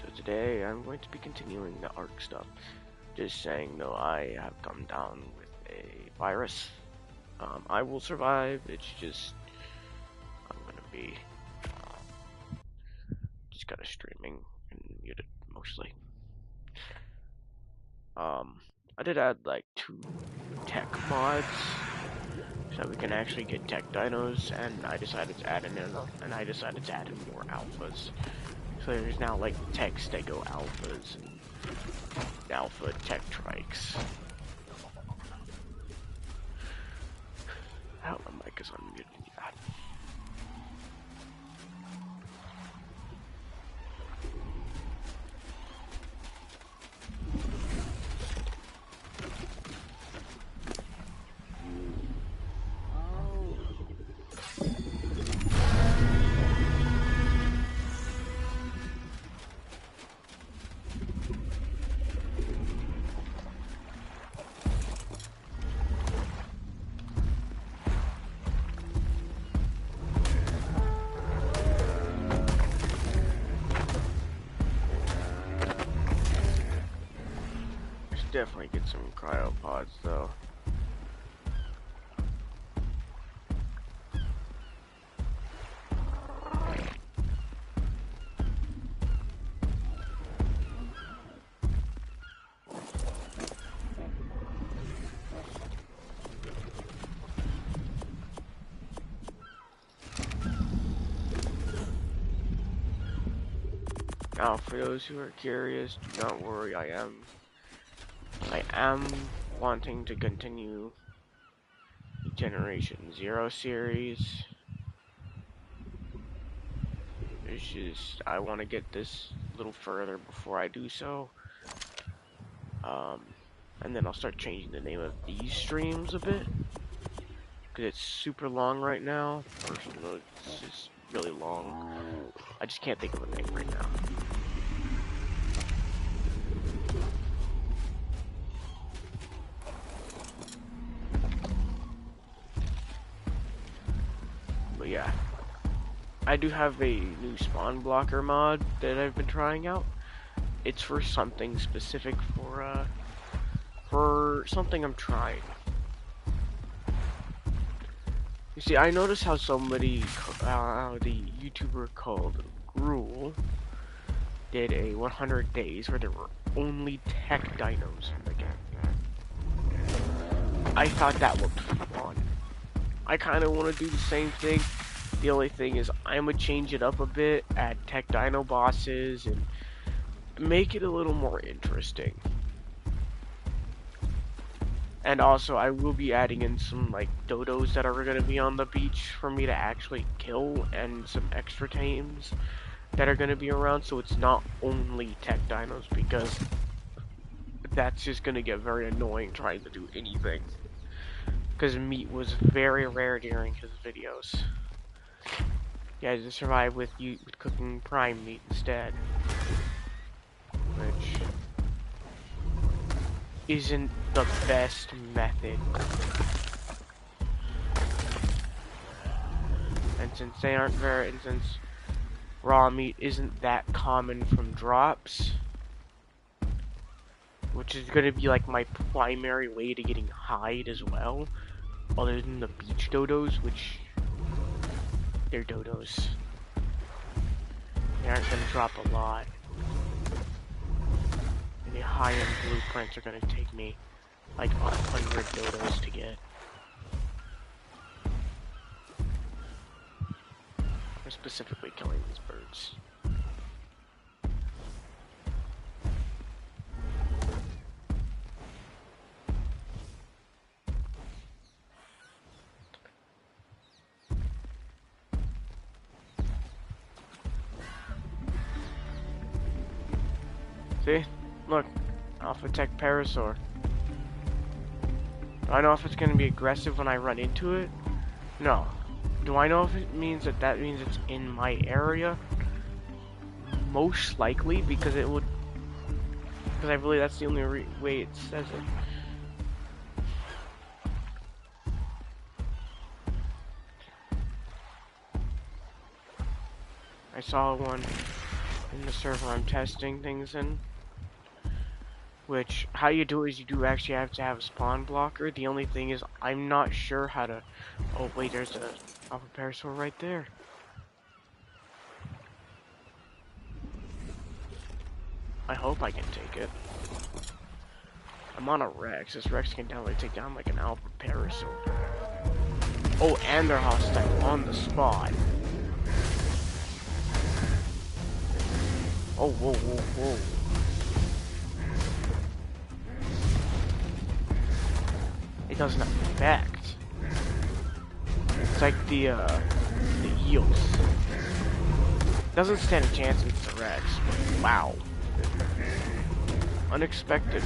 today I'm going to be continuing the ARC stuff. Just saying though, I have come down with a virus. I will survive, it's just, I'm gonna be just kinda streaming and muted mostly. I did add like 2 tech mods so we can actually get tech dinos, and I decided to add in more alphas. So there's now like tech stego alphas and alpha tech trikes. I hope my mic is unmuted. Yeah. Definitely get some cryopods though. Now, for those who are curious, do not worry, I am wanting to continue the Generation Zero series. It's just, I want to get this a little further before I do so. And then I'll start changing the name of these streams a bit. Because it's super long right now. Personally, it's just really long. I just can't think of a name right now. But yeah, I do have a new spawn blocker mod that I've been trying out. It's for something specific for something I'm trying. You see, I noticed how somebody, the YouTuber called Gruel, did a 100 days where there were only tech dinos in the game. I thought that looked fun. I kind of want to do the same thing. The only thing is I'm going to change it up a bit, add tech dino bosses, and make it a little more interesting. And also, I will be adding in some like dodos that are going to be on the beach for me to actually kill, and some extra tames that are going to be around, so it's not only tech dinos, because that's just going to get very annoying trying to do anything. Because meat was very rare during his videos. He had to survive with cooking prime meat instead. Which isn't the best method. And since they aren't very, and since raw meat isn't that common from drops, which is gonna be like my primary way to getting hide as well, other than the beach dodos, which they're dodos. They aren't gonna drop a lot. And the high-end blueprints are gonna take me like 100 dodos to get. I'm specifically killing these birds. See? Look. Alpha Tech Parasaur. Do I know if it's going to be aggressive when I run into it? No. Do I know if it means that means it's in my area? Most likely, because it would... Because I believe that's the only way it says it. I saw one in the server I'm testing things in. Which, how you do it is you do actually have to have a spawn blocker. The only thing is, I'm not sure how to... Oh wait, there's a alpha parasaur right there. I hope I can take it. I'm on a Rex. This Rex can definitely take down like an alpha parasaur. Oh, and they're hostile on the spot. Oh, whoa, whoa, whoa. It doesn't affect. It's like the eels. Doesn't stand a chance against the Rex, but wow. Unexpected.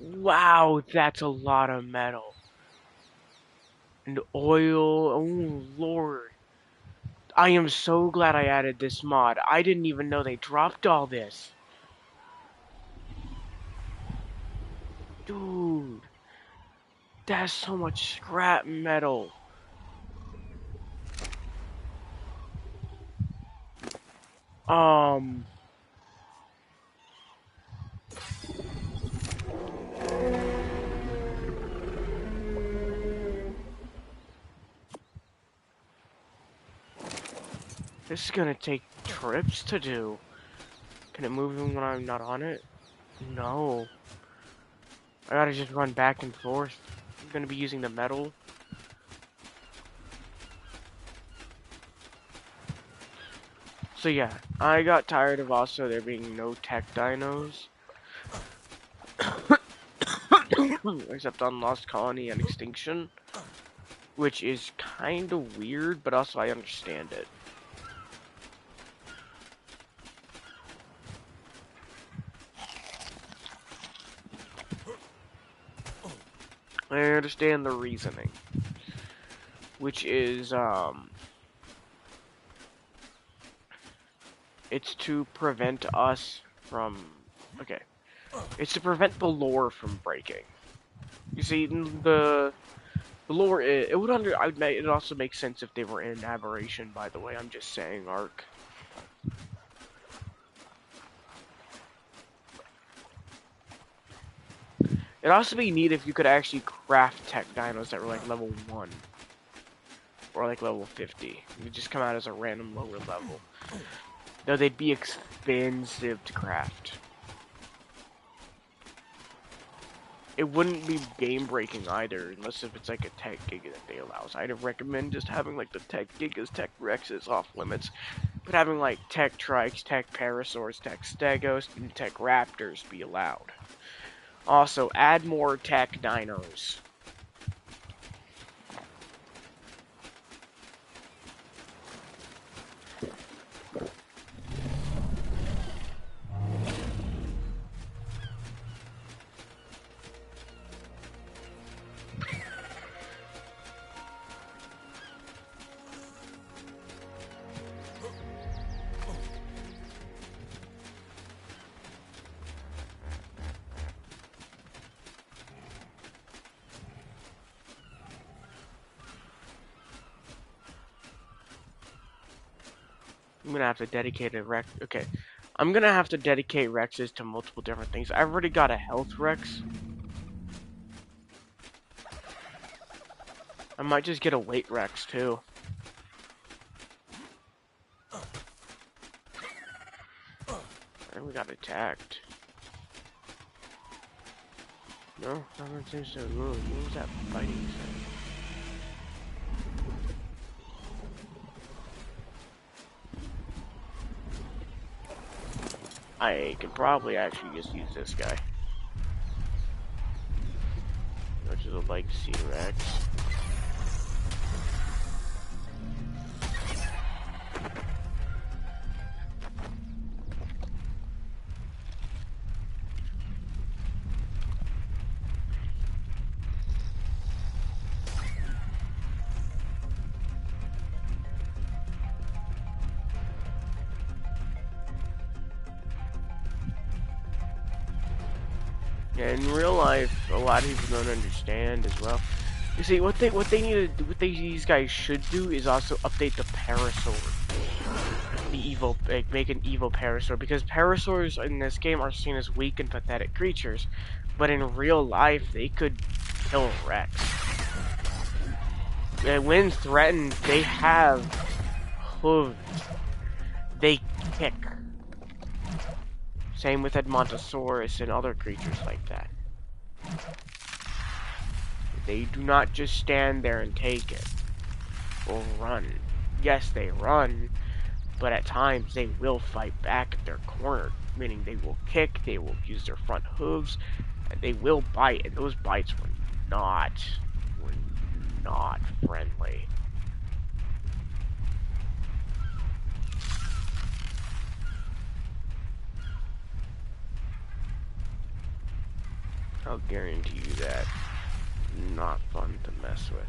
Wow, that's a lot of metal. And oil, oh lord. I am so glad I added this mod. I didn't even know they dropped all this. Dude. That's so much scrap metal. This is gonna take trips to do. Can it move even when I'm not on it? No. I gotta just run back and forth. I'm gonna be using the metal. So yeah, I got tired of also there being no tech dinos. Except on Lost Colony and Extinction. Which is kinda weird, but also I understand it. I understand the reasoning. Which is, it's to prevent us from... Okay. It's to prevent the lore from breaking. You see, the lore, it would it also make sense if they were in an aberration, by the way. I'm just saying, Ark. It'd also be neat if you could actually craft tech dinos that were like level 1. Or like level 50. You just come out as a random lower level. Though they'd be expensive to craft. It wouldn't be game breaking either, unless if it's like a tech giga that they allow. So I'd recommend just having like the tech gigas, tech rexes off limits. But having like tech trikes, tech parasaurs, tech stegos, and tech raptors be allowed. Also, add more tech dinos. I'm gonna have to dedicate a Rex. Okay. I'm gonna have to dedicate Rexes to multiple different things. I've already got a health Rex. I might just get a weight Rex too. And we got attacked. No, nothing seems to move. What was that fighting thing? I could probably actually just use this guy. Which is a Legacy Rex. Yeah, in real life, a lot of people don't understand as well. You see, what they need to do, these guys should do is also update the Parasaur, the evil, like, make an evil Parasaur, because Parasaurs in this game are seen as weak and pathetic creatures, but in real life they could kill Rex. And when threatened, they have hooves. They kick. Same with Edmontosaurus and other creatures like that. They do not just stand there and take it or run. Yes, they run, but at times they will fight back if they're cornered, meaning they will kick, they will use their front hooves, and they will bite, and those bites were not friendly. I'll guarantee you that. Not fun to mess with.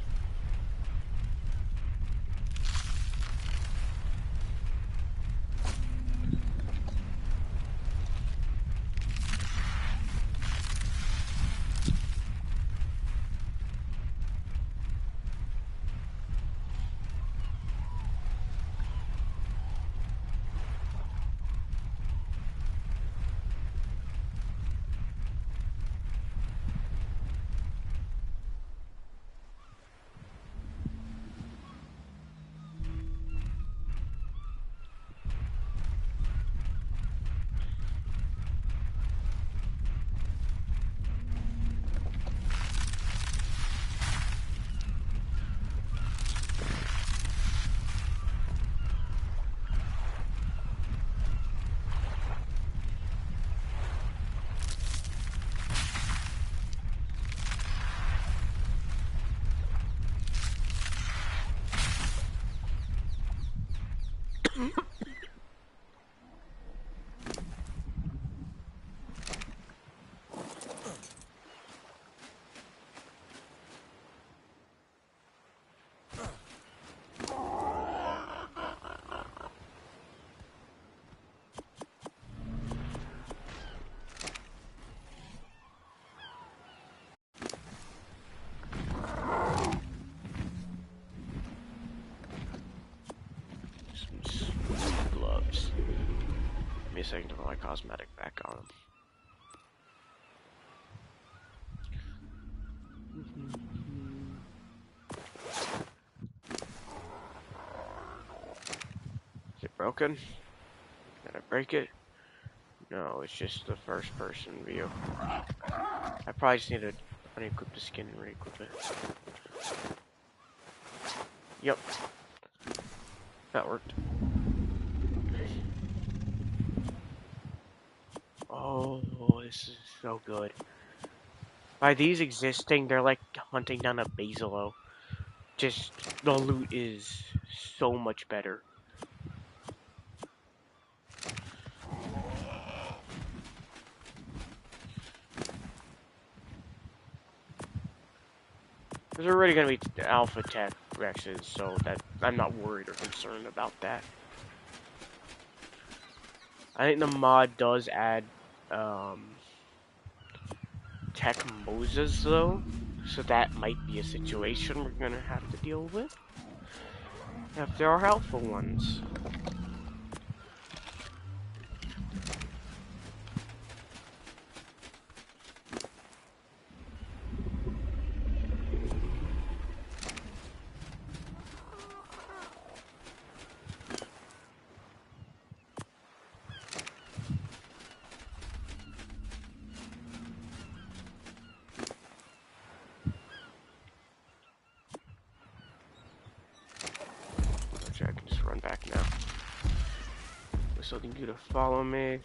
Gloves. Give me a second to put my cosmetic back on. Is it broken? Did I break it? No, it's just the first person view. I probably just need to unequip the skin and re-equip it. Yep. That worked. Oh, this is so good. By these existing, they're like hunting down a Basilo. Just, the loot is so much better. There's already gonna be alpha tech Rexes, so that I'm not worried or concerned about that. I think the mod does add tech Moses though, so that might be a situation we're gonna have to deal with if there are alpha ones. I can just run back now. So they you to follow me.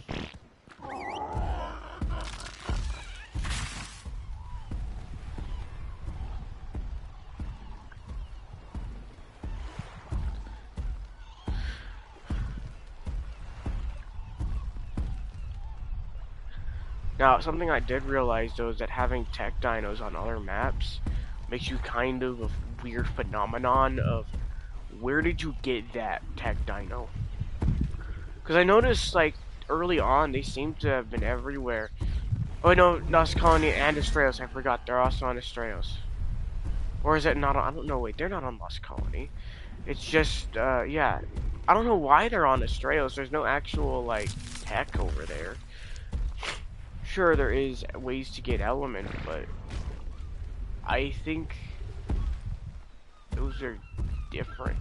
Now, something I did realize though is that having tech dinos on other maps makes you kind of a weird phenomenon of where did you get that tech dino? Because I noticed like early on they seem to have been everywhere, Oh no, Lost Colony and Estrellas. I forgot they're also on Estrellas. Or is it not on? I don't know. Wait, they're not on Lost Colony. It's just, yeah. I don't know why they're on Estrellas. There's no actual, like, tech over there. Sure, there is ways to get element, but I think those are different.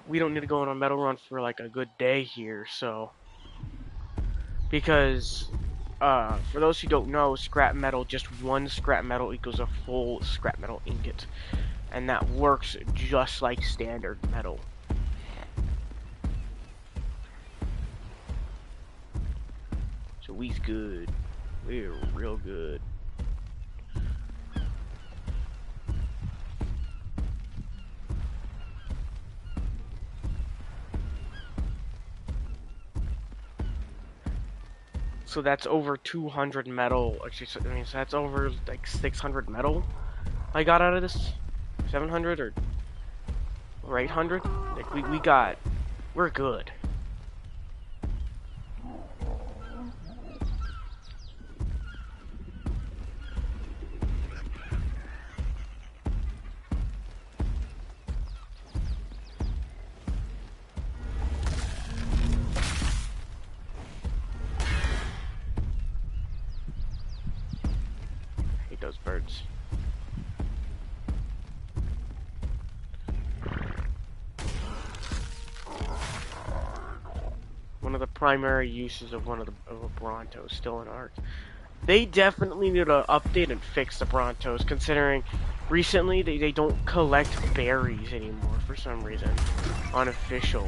We don't need to go on a metal run for like a good day here, so because for those who don't know, scrap metal, just one scrap metal equals a full scrap metal ingot, and that works just like standard metal. So we's good. We're real good. So that's over 200 metal. Actually, I mean, so that's over like 600 metal I got out of this. 700 or 800. Like we're good. I hate those birds. One of the primary uses of a Bronto is still an arc. They definitely need to update and fix the Brontos, considering recently they don't collect berries anymore for some reason. Unofficial.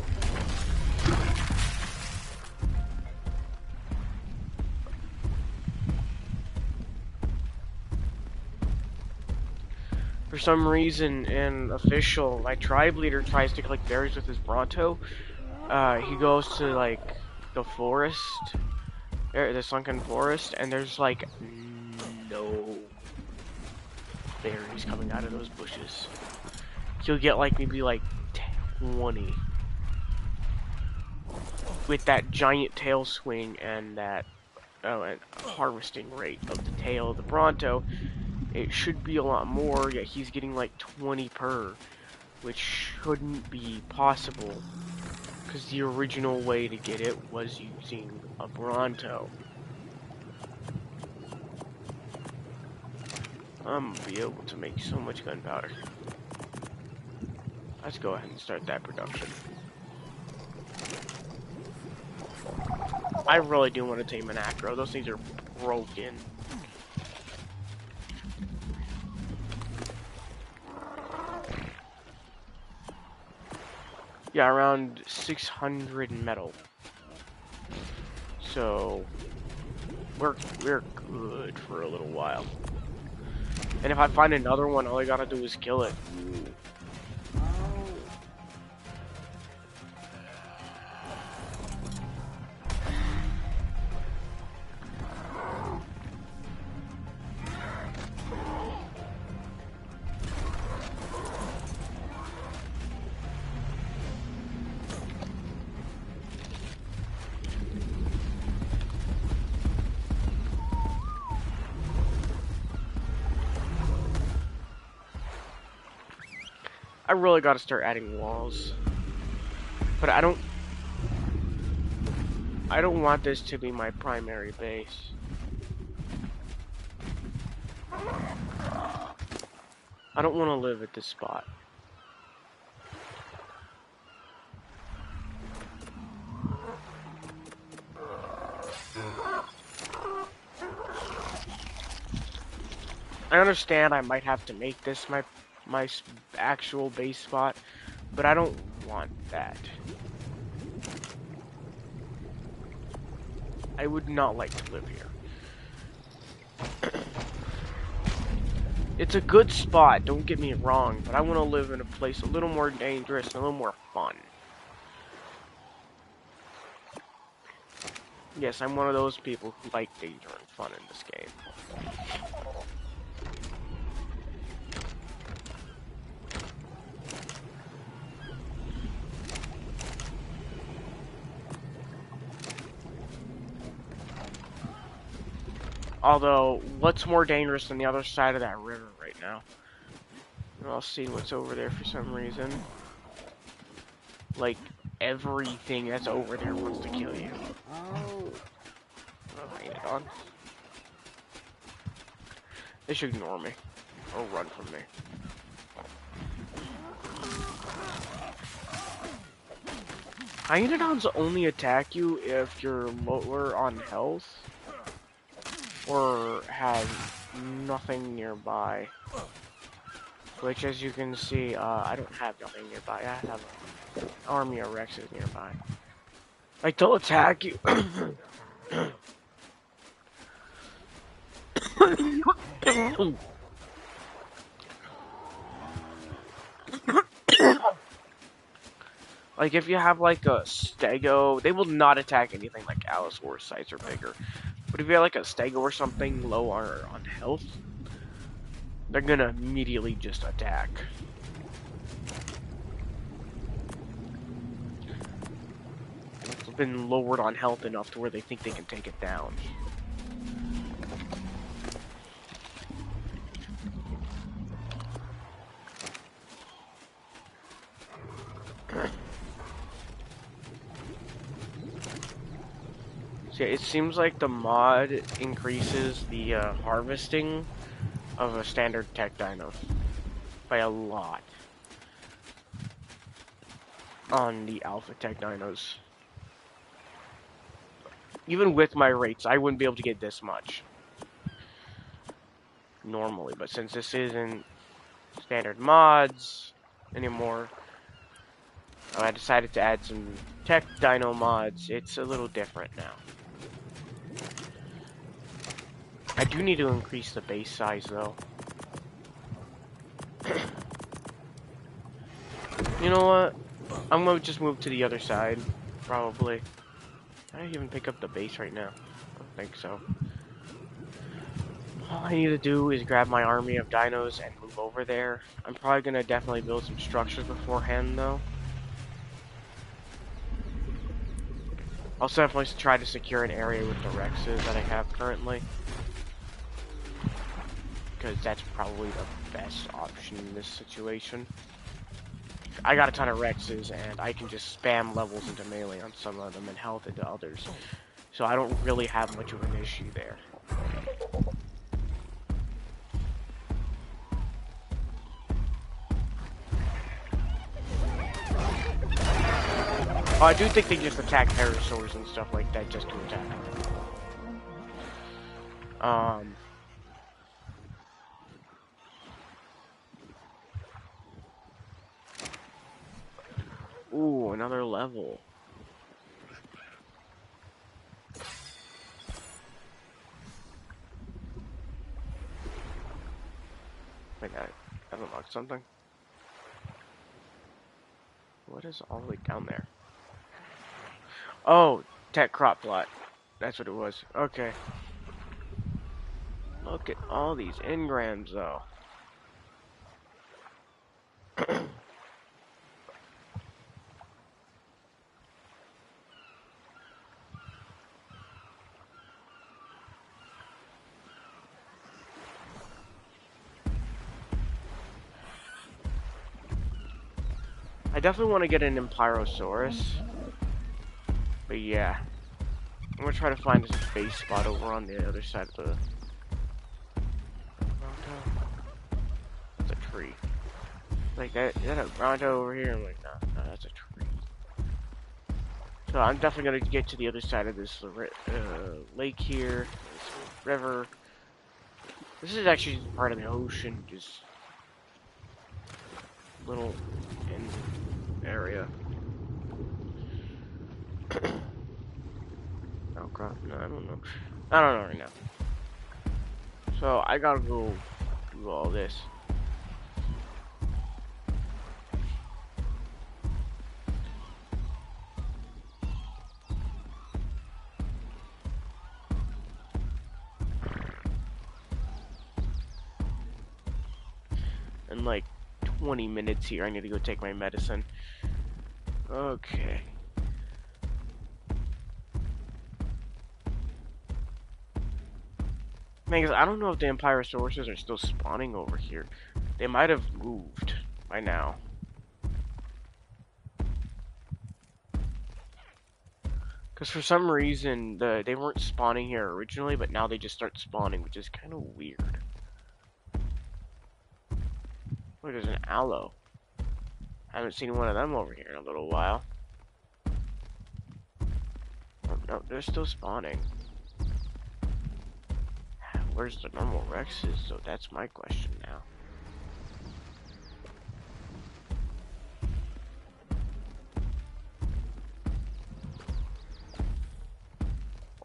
For some reason, in official, my tribe leader tries to collect berries with his Bronto. He goes to like the forest, the sunken forest, and there's like no berries coming out of those bushes. He'll get like maybe like 20 with that giant tail swing and that and harvesting rate of the tail of the Bronto. It should be a lot more, yet he's getting like 20 per, which shouldn't be possible, because the original way to get it was using a Bronto. I'm gonna be able to make so much gunpowder. Let's go ahead and start that production. I really do want to tame an acro. Those things are broken. Yeah, around 600 metal. So we're good for a little while. And if I find another one, all I gotta do is kill it. I really gotta start adding walls. But I don't want this to be my primary base. I don't want to live at this spot. I understand I might have to make this my actual base spot, but I don't want that. I would not like to live here. It's a good spot, don't get me wrong, but I want to live in a place a little more dangerous and a little more fun. Yes, I'm one of those people who like danger and fun in this game. Although, what's more dangerous than the other side of that river right now? I'll see what's over there for some reason. Like, everything that's over there wants to kill you. Oh, hang it on. They should ignore me. Or run from me. Hyenodons only attack you if you're lower on health. Or have nothing nearby. Which, as you can see, I don't have nothing nearby. I have an army of Rexes nearby. Like, they'll attack you. Like, if you have, like, a Stego, they will not attack anything like Allosaurus size or bigger. But if you have, like, a Stego or something low on health, they're gonna immediately just attack. It's been lowered on health enough to where they think they can take it down. So it seems like the mod increases the harvesting of a standard tech dino by a lot on the alpha tech dinos. Even with my rates, I wouldn't be able to get this much normally, but since this isn't standard mods anymore, I decided to add some tech dino mods. It's a little different now. I do need to increase the base size though. You know what? I'm gonna just move to the other side, probably. I didn't even pick up the base right now. I don't think so. All I need to do is grab my army of dinos and move over there. I'm probably gonna definitely build some structures beforehand though. I'll definitely try to secure an area with the Rexes that I have currently. Because that's probably the best option in this situation. I got a ton of Rexes, and I can just spam levels into melee on some of them and health into others. So I don't really have much of an issue there. Oh, I do think they just attack pterosaurs and stuff like that just to attack. Ooh, another level. Wait, I unlocked something. What is all the way down there? Oh, tech crop plot. That's what it was. Okay. Look at all these engrams, though. I definitely want to get an Empyrosaurus. But yeah. I'm gonna try to find this base spot over on the other side of the... That's a tree. Like, is that a Bronto over here? I'm like, no, that's a tree. So I'm definitely gonna get to the other side of this lake here, this river. This is actually just part of the ocean, just little in area. Oh crap! No, I don't know. I don't know right now. So I gotta go do all this. In like 20 minutes here, I need to go take my medicine. Okay. Because I don't know if the Empire sources are still spawning over here. They might have moved by now. Because for some reason, they weren't spawning here originally, but now they just start spawning, which is kind of weird. Look, there's an aloe. I haven't seen one of them over here in a little while. Oh, no, they're still spawning. Where's the normal Rexes? So that's my question now.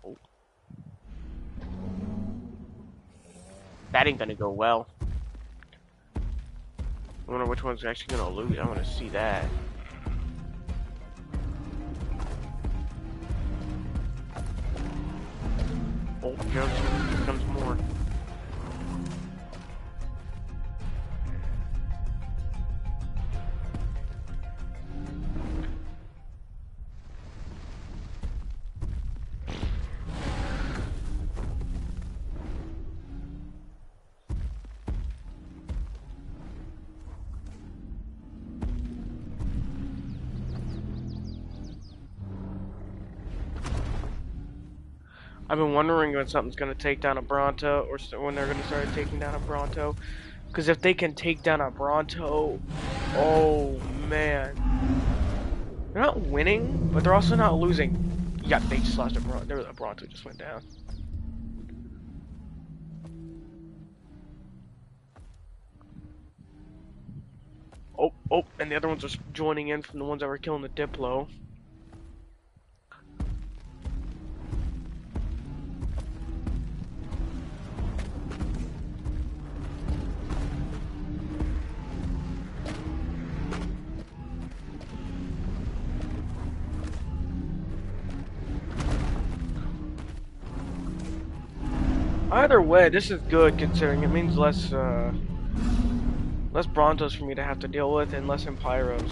Oh. That ain't gonna go well. I wonder which one's actually gonna lose. I wanna see that. Oh, here comes more. I've been wondering when something's gonna take down a Bronto, or when they're gonna start taking down a Bronto. Because if they can take down a Bronto, oh man, they're not winning, but they're also not losing. Yeah, they just lost a Bronto. A Bronto just went down. Oh, and the other ones are joining in from the ones that were killing the Diplo. Either way, this is good considering it means less Brontos for me to have to deal with and less Empiros.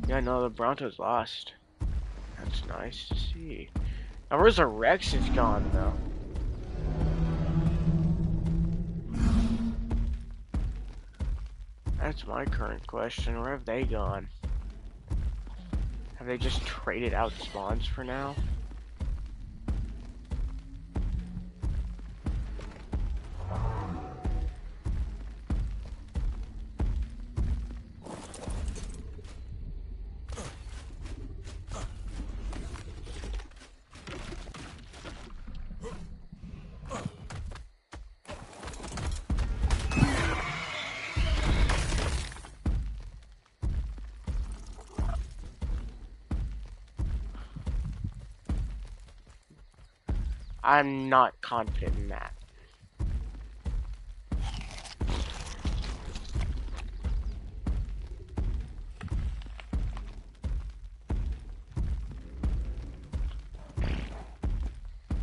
Yeah, no, the Brontos lost. That's nice to see. Now where's the Rex is gone though? That's my current question. Where have they gone? Have they just traded out spawns for now? I'm not confident in that.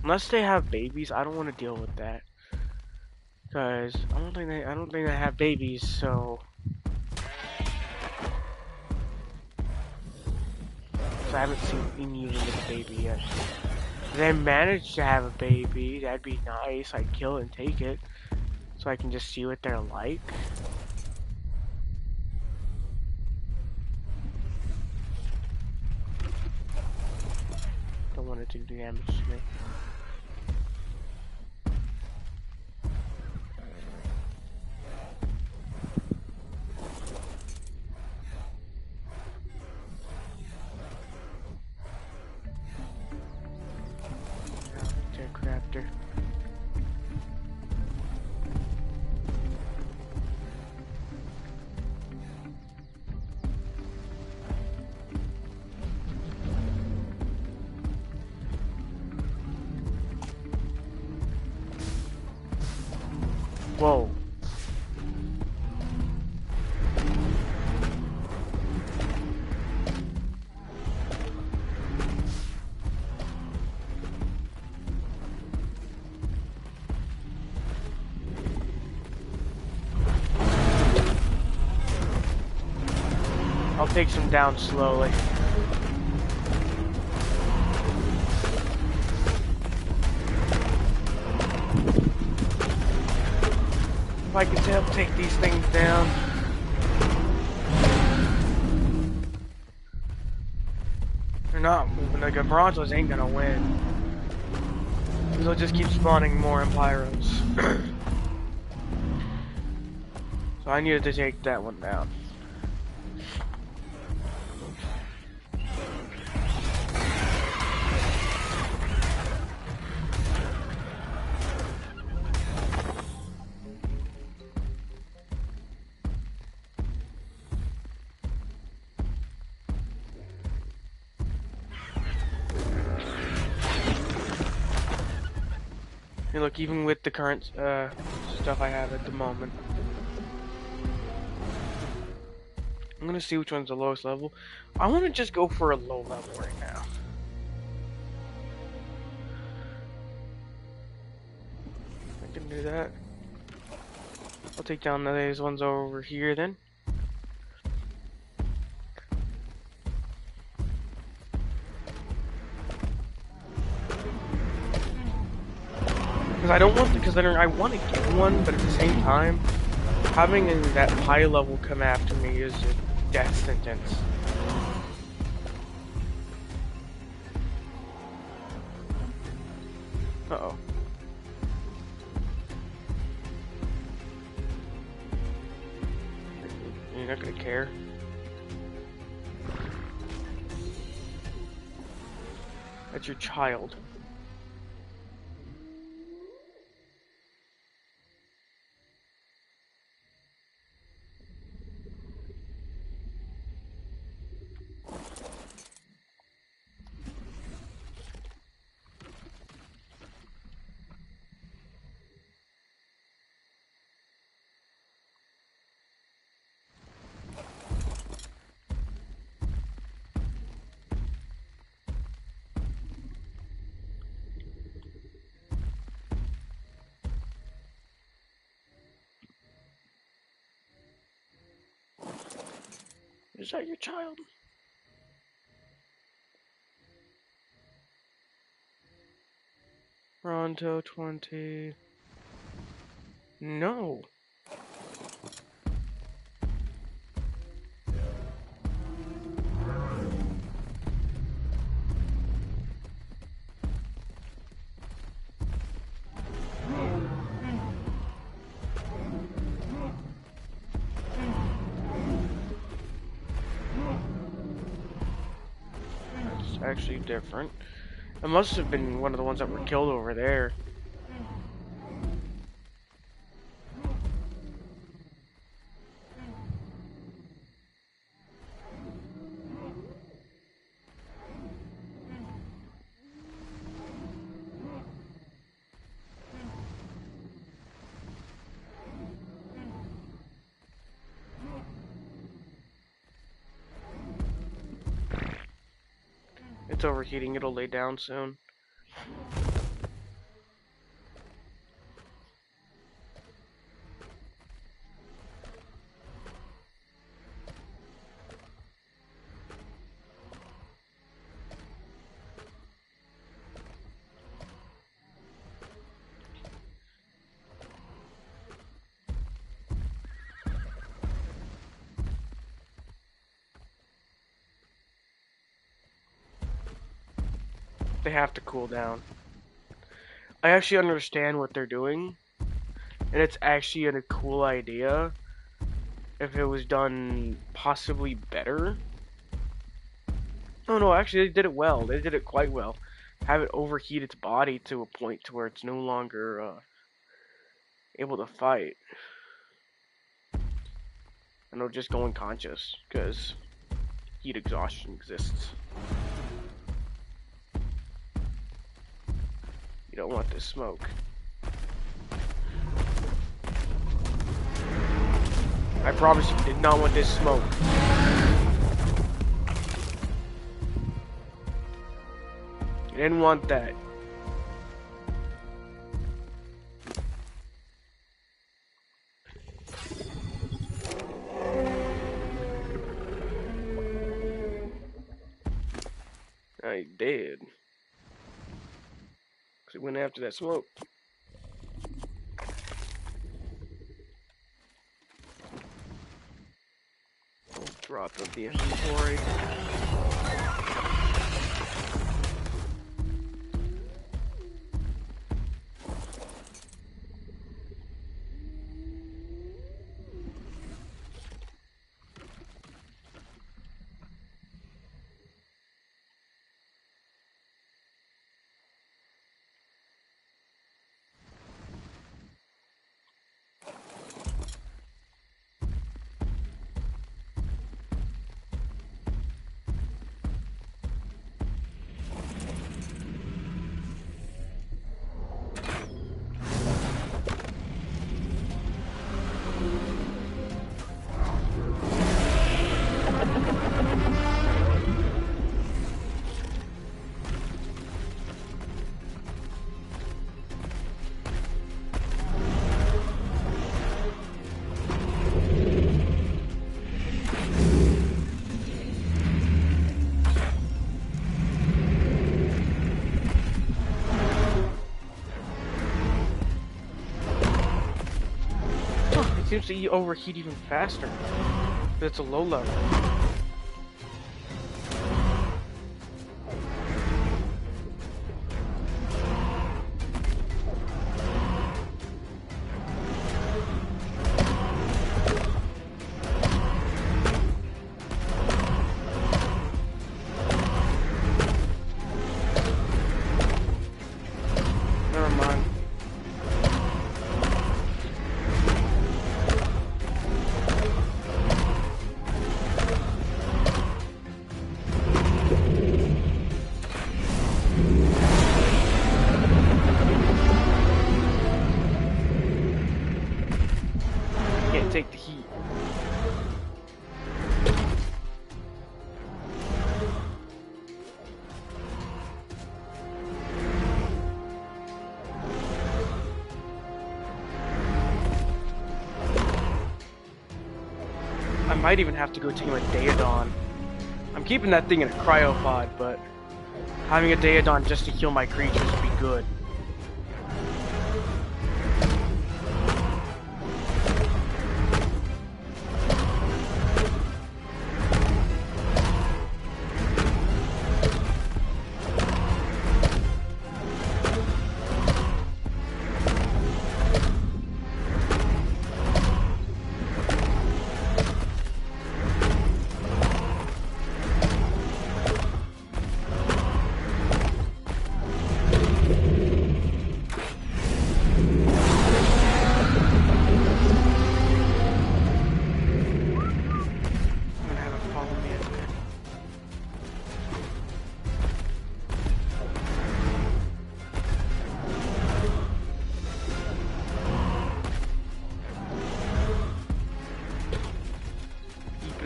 Unless they have babies, I don't want to deal with that. Cause I don't think they have babies, so I haven't seen any of them with a baby yet. If they manage to have a baby, that'd be nice. I'd kill it and take it, so I can just see what they're like. Don't want it to do damage to me. after. Whoa. I'll take some down slowly. If I can help take these things down. They're not moving. Like, Bronzos ain't gonna win. They'll just keep spawning more Empiros. So I needed to take that one down. And look, even with the current stuff I have at the moment, I'm gonna see which one's the lowest level. I want to just go for a low level right now. I can do that. I'll take down these ones over here then. Because I don't want to, because I want to get one, but at the same time, having that high level come after me is a death sentence. Uh-oh. You're not gonna care. That's your child. Is that your child? Ronto 20. No. Actually different. It must have been one of the ones that were killed over there. It's overheating, it'll lay down soon. They have to cool down. I actually understand what they're doing, and it's actually a cool idea if it was done possibly better. Oh no, actually they did it well. They did it quite well. have it overheat its body to a point to where it's no longer able to fight, and it'll just go unconscious because heat exhaustion exists. You don't want this smoke. I promise you did not want this smoke. You didn't want that. I did. Because it went after that smoke. Drop of the inventory. It seems to overheat even faster, but it's a low level. Never mind. Can't take the heat. I might even have to go take him a Daedon. I'm keeping that thing in a cryopod, but having a Daedon just to heal my creatures would be good.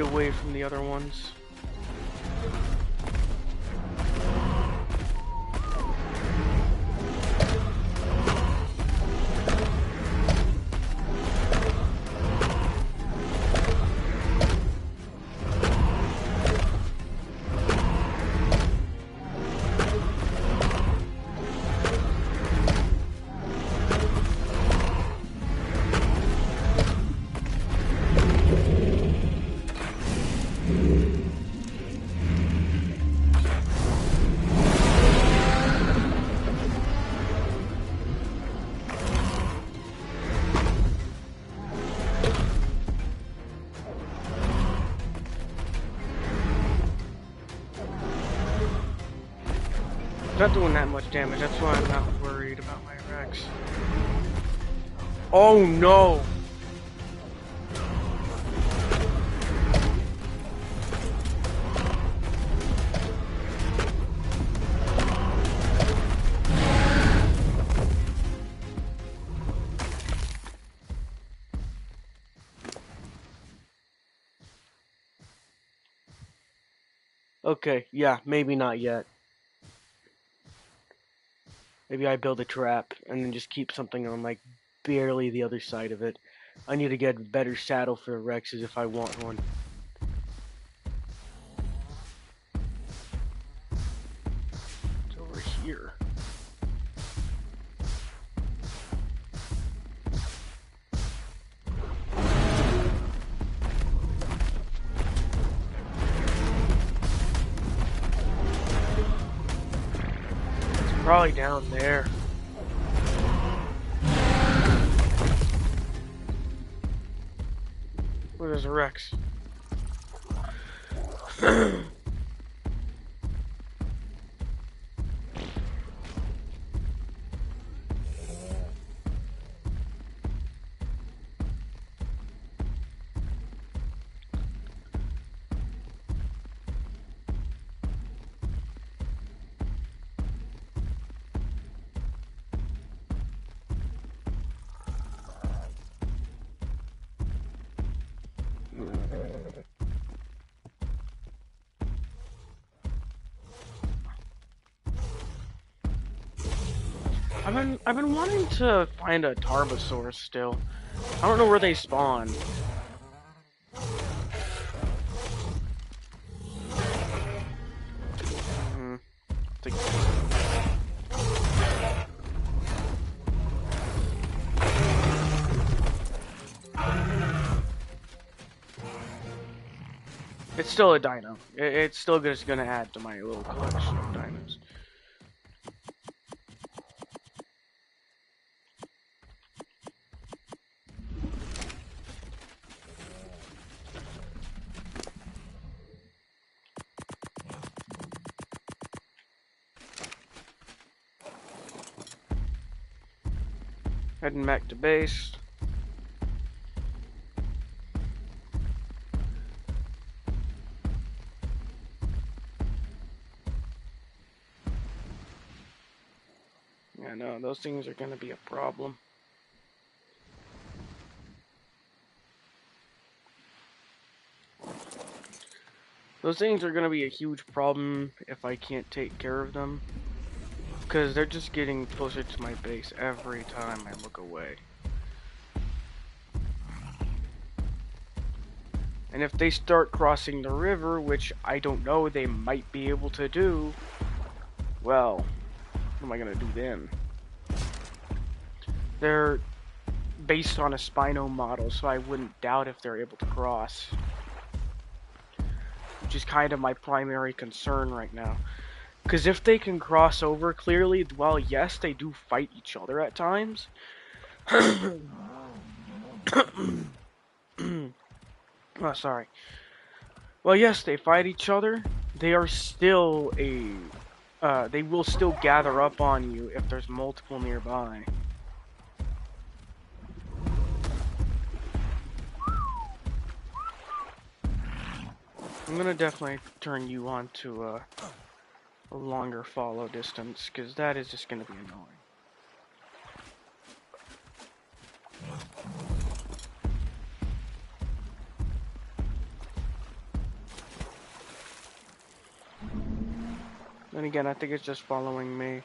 Away from the other ones. not doing that much damage. That's why I'm not worried about my Rex. Oh no! Okay, yeah, maybe not yet. Maybe I build a trap and then just keep something on like barely the other side of it. I need to get a better saddle for Rexes if I want one. It's over here. Probably down there. Oh, there's a Rex. I've been wanting to find a Tarbosaurus still. I don't know where they spawn. It's still a dino. It's still just gonna add to my little collection of dinos. Heading back to base. Yeah, no, those things are gonna be a problem. Those things are gonna be a huge problem if I can't take care of them. Because they're just getting closer to my base every time I look away. And if they start crossing the river, which I don't know, they might be able to do, well, what am I gonna do then? They're based on a Spino model, so I wouldn't doubt if they're able to cross. Which is kind of my primary concern right now. Because if they can cross over clearly, well, yes, they do fight each other at times. Oh, sorry. Well, yes, they fight each other. They are still they will still gather up on you if there's multiple nearby. I'm gonna definitely turn you on to a longer follow distance, because that is just gonna be annoying. Then again, I think it's just following me,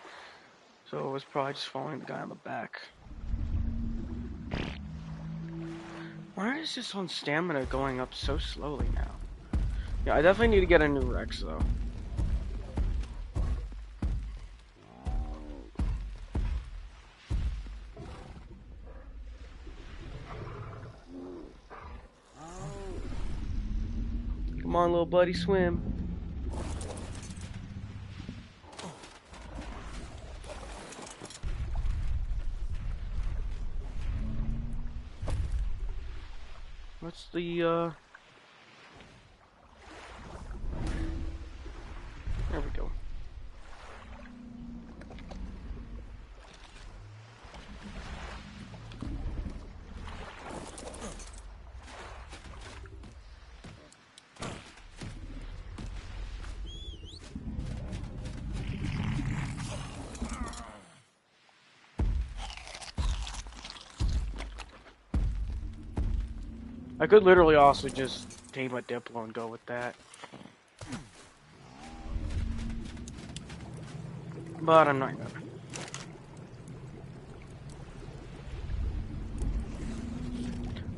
so it was probably just following the guy on the back. Why is this on stamina going up so slowly now? Yeah, I definitely need to get a new Rex, though. Come on, little buddy, swim. What's the, there we go. I could literally also just tame a Diplo and go with that. But I'm not gonna.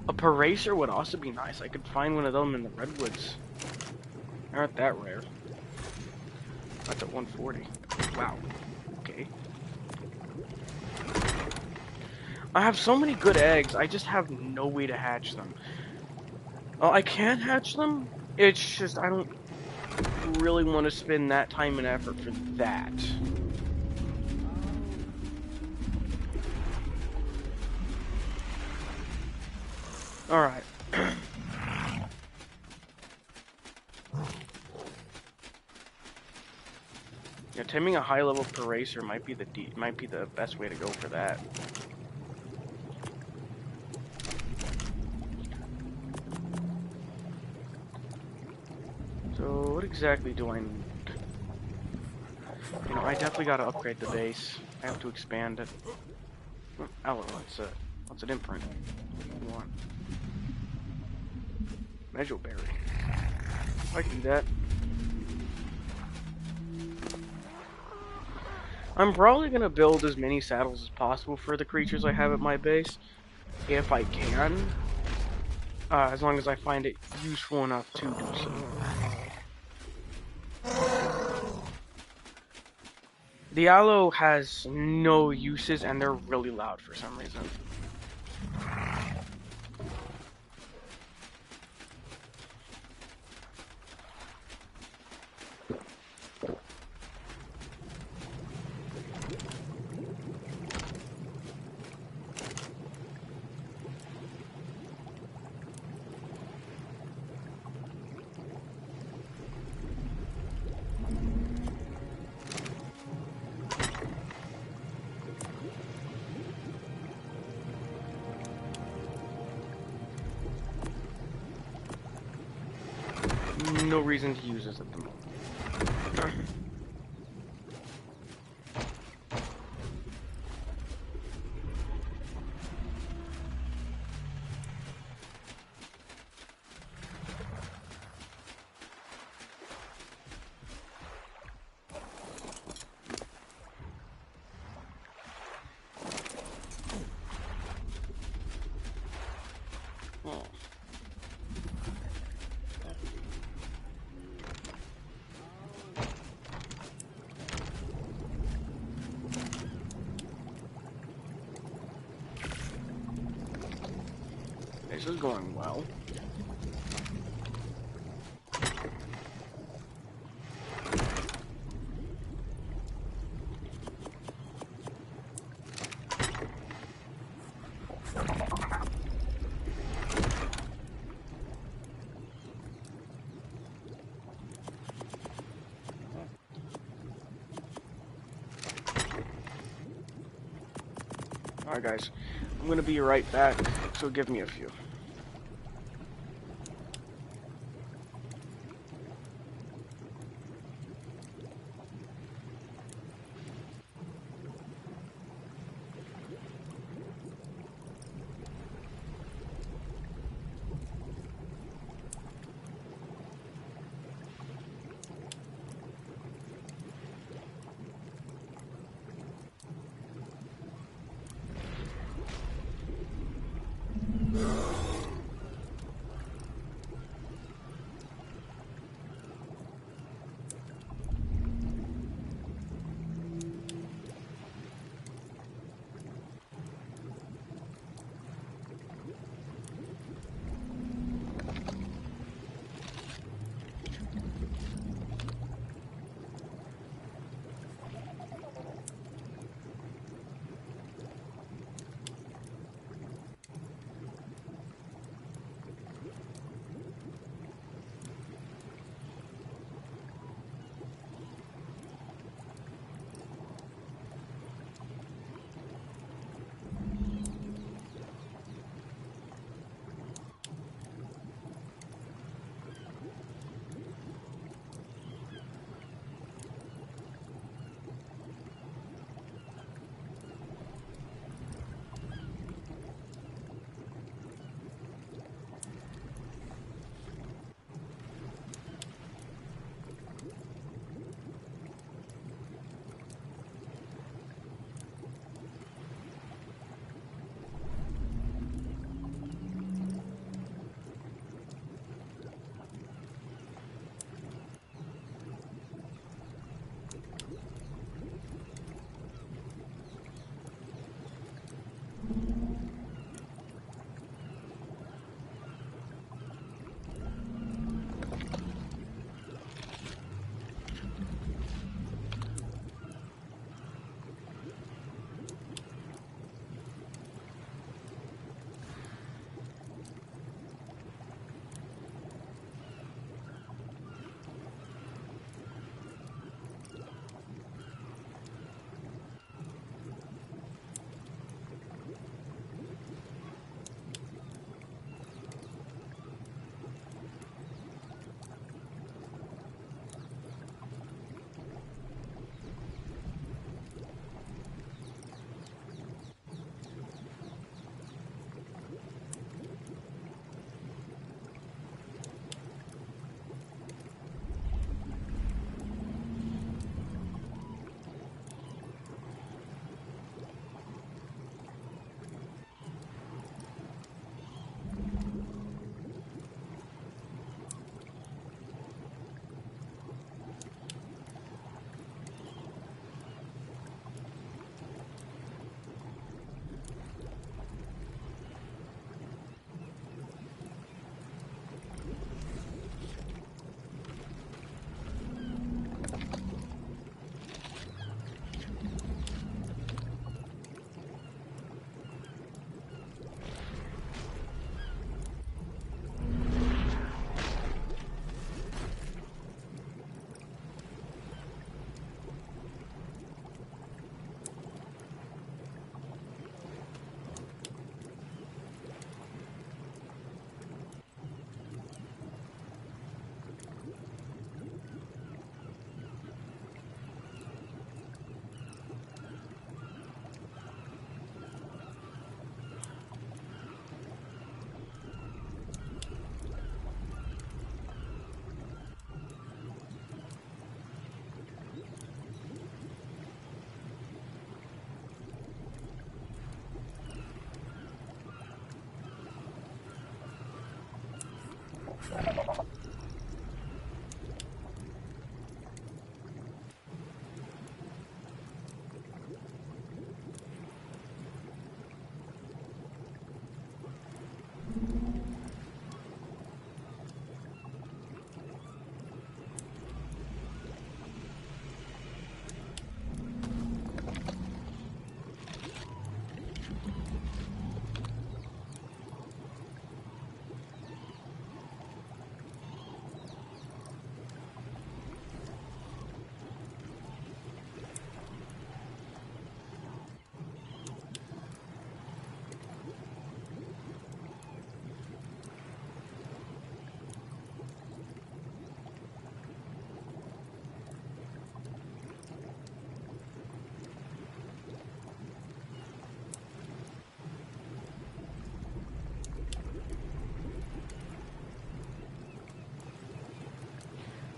A Paracer would also be nice. I could find one of them in the redwoods. They aren't that rare. That's at 140. Wow. Okay. I have so many good eggs, I just have no way to hatch them. Oh, I can hatch them, it's just I don't really want to spend that time and effort for that. Alright. Yeah, taming a high-level Paracer might be the best way to go for that. So, what exactly do I need? You know, I definitely gotta upgrade the base. I have to expand it. Oh, what's an imprint? What do you want? Mejoberry. I can do that. I'm probably gonna build as many saddles as possible for the creatures I have at my base, if I can. As long as I find it useful enough to do so. The aloe has no uses, and they're really loud for some reason. No reason to use this at the moment. This is going well. Alright guys, I'm gonna be right back, so give me a few.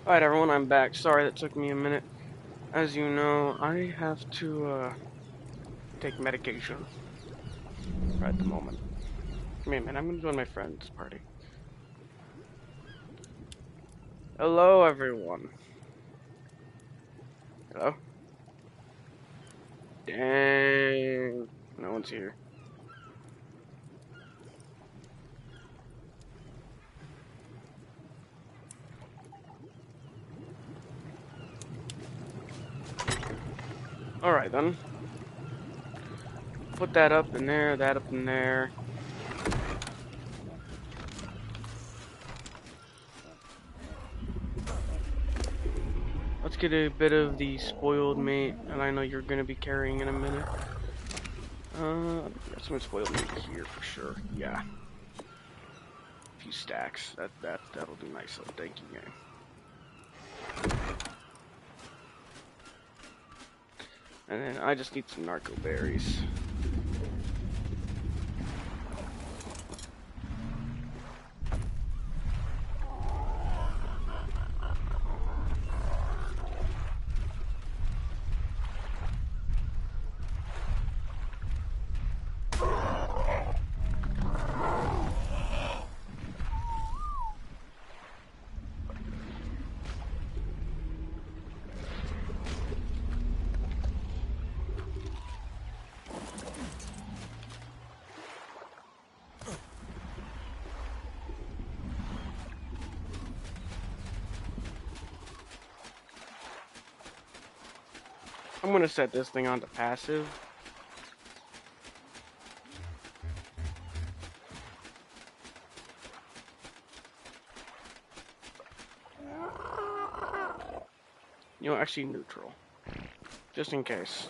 Alright everyone, I'm back. Sorry that took me a minute. As you know, I have to take medication right at the moment. Wait a minute, I'm gonna join my friend's party. Hello everyone. Hello? Dang. No one's here. Alright then. Put that up in there, that up in there. Let's get a bit of the spoiled meat, and I know you're gonna be carrying in a minute. Got some spoiled meat here for sure. Yeah. A few stacks. That'll do nicely. Thank you, game. And then I just need some narco berries. I'm gonna set this thing onto passive. You know, actually neutral. Just in case.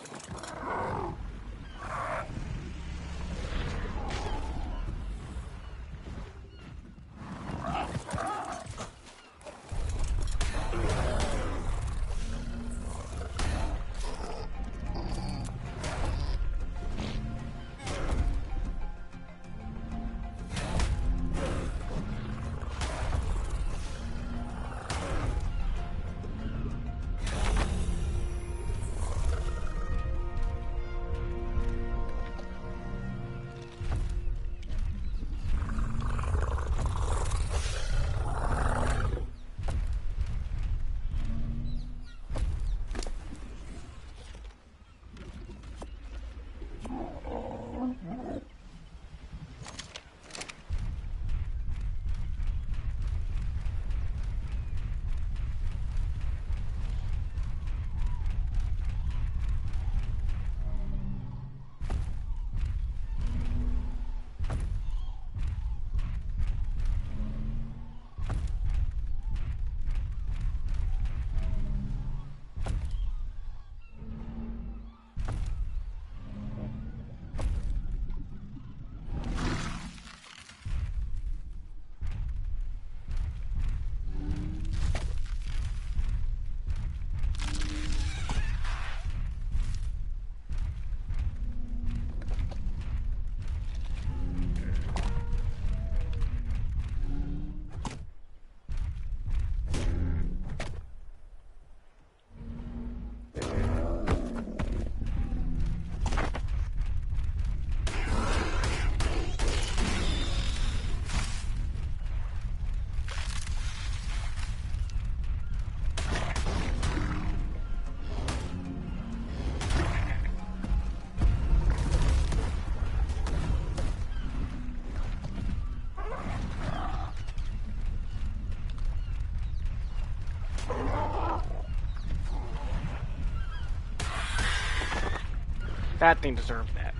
That thing deserved that.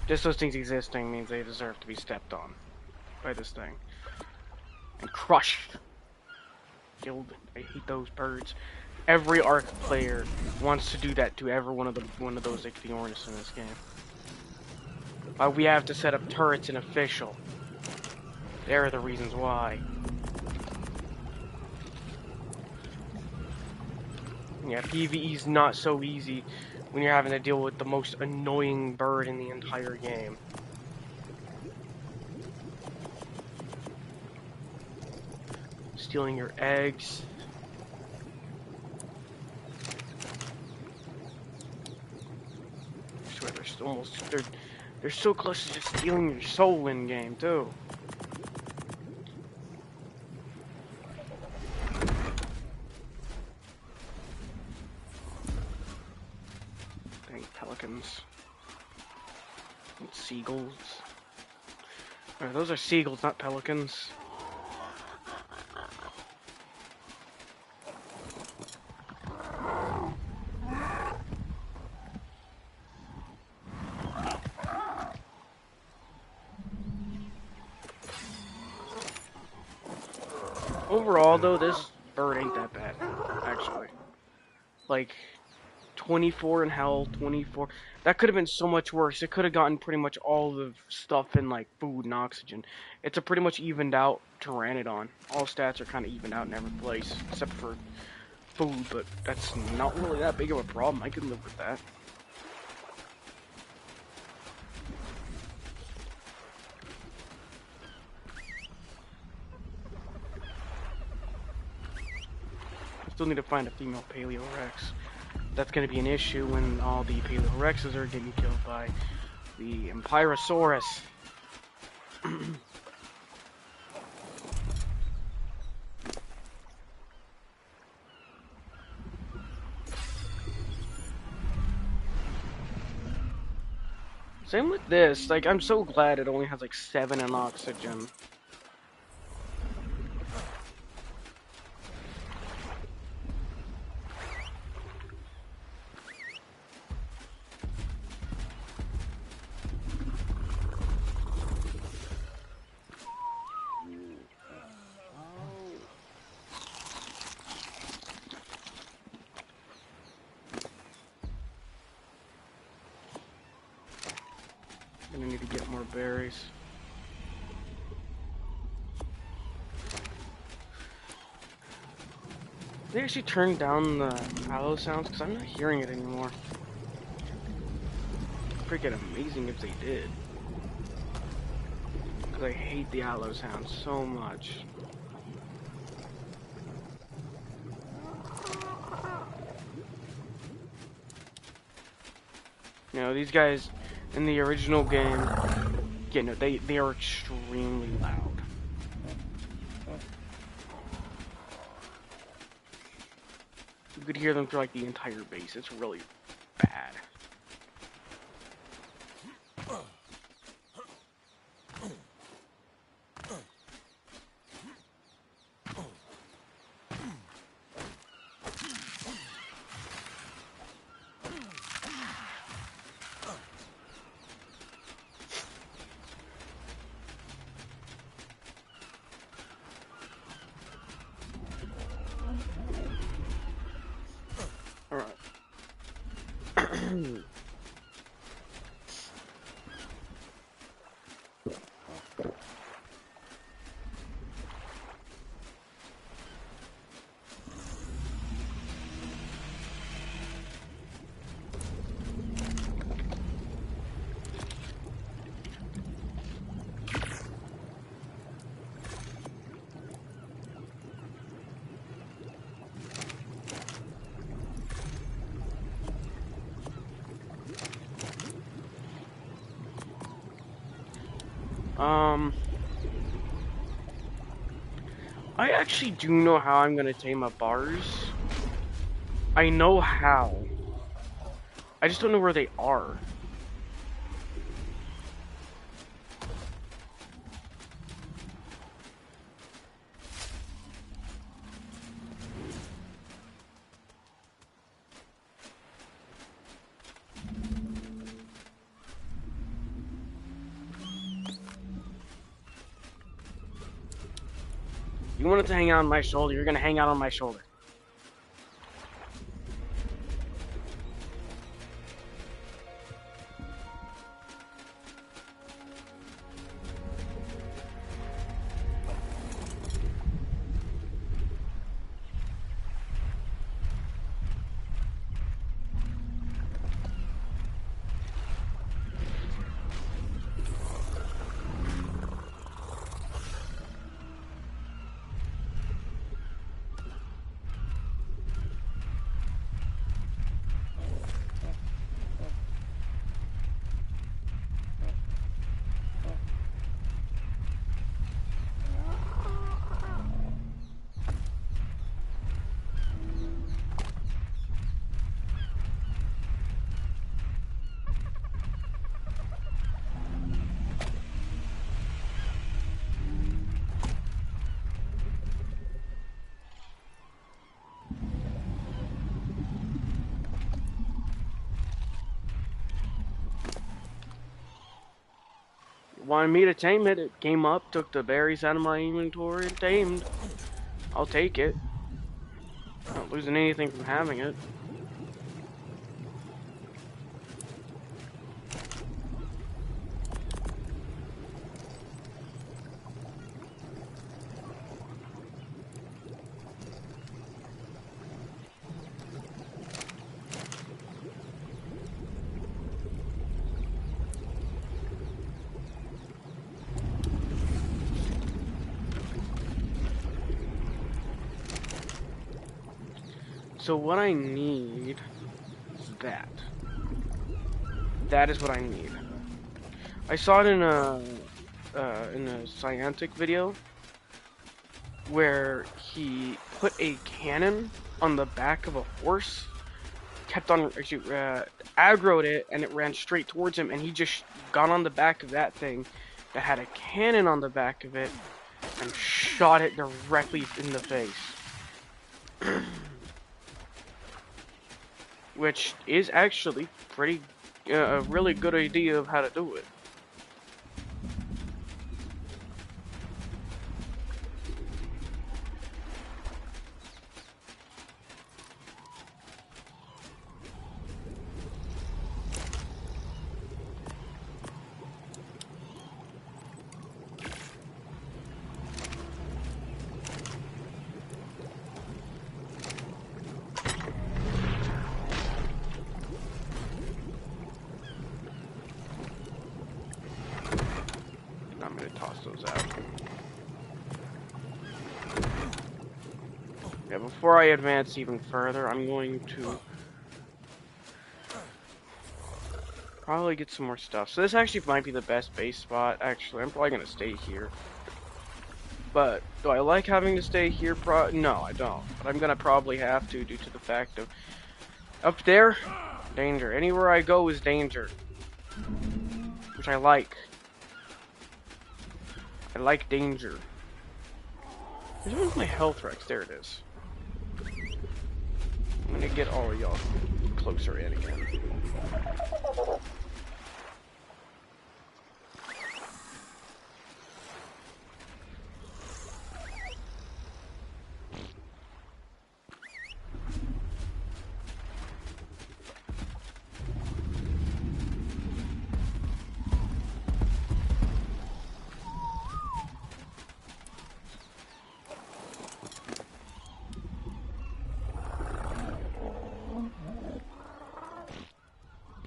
Just those things existing means they deserve to be stepped on by this thing. And crushed. Killed. I hate those birds. Every Ark player wants to do that to every one of those Ichthyornis in this game. We have to set up turrets in official. There are the reasons why. Yeah, PvE's not so easy when you're having to deal with the most annoying bird in the entire game. stealing your eggs. I swear they're so close to just stealing your soul in game too. Dang pelicans. And seagulls. Alright, those are seagulls, not pelicans. Overall, though, this bird ain't that bad, actually. Like, 24 in health, 24. That could have been so much worse. It could have gotten pretty much all the stuff in, like, food and oxygen. It's a pretty much evened out Pteranodon. All stats are kind of evened out in every place, except for food, but that's not really that big of a problem. I can live with that. Still need to find a female Paleorex. That's going to be an issue when all the Paleorexes are getting killed by the Empyrosaurus. Same with this. Like, I'm so glad it only has like 7 in oxygen. Gonna need to get more berries. They actually turned down the aloe sounds because I'm not hearing it anymore. Freaking amazing if they did. Because I hate the aloe sound so much. You know, these guys in the original game, you know, they are extremely loud. You could hear them through like the entire base. It's really bad. I actually do know how I'm gonna tame up bars. I know how. I just don't know where they are. You wanted to hang out on my shoulder, you're gonna hang out on my shoulder. wanted me to tame it. It came up, took the berries out of my inventory, and tamed. I'll take it. Not losing anything from having it. So what I need is that. That is what I need. I saw it in a Scientific video where he put a cannon on the back of a horse, kept on actually aggroed it, and it ran straight towards him, and he just got on the back of that thing that had a cannon on the back of it and shot it directly in the face. Which is actually pretty a really good idea of how to do it. I'm gonna toss those out. Yeah, before I advance even further, I'm going to probably get some more stuff. So this actually might be the best base spot. Actually, I'm probably gonna stay here. But do I like having to stay here? No, I don't. But I'm gonna probably have to due to the fact of up there, danger. Anywhere I go is danger, which I like. I like danger. Where's my health Rex? There it is. I'm gonna get all of y'all closer in again.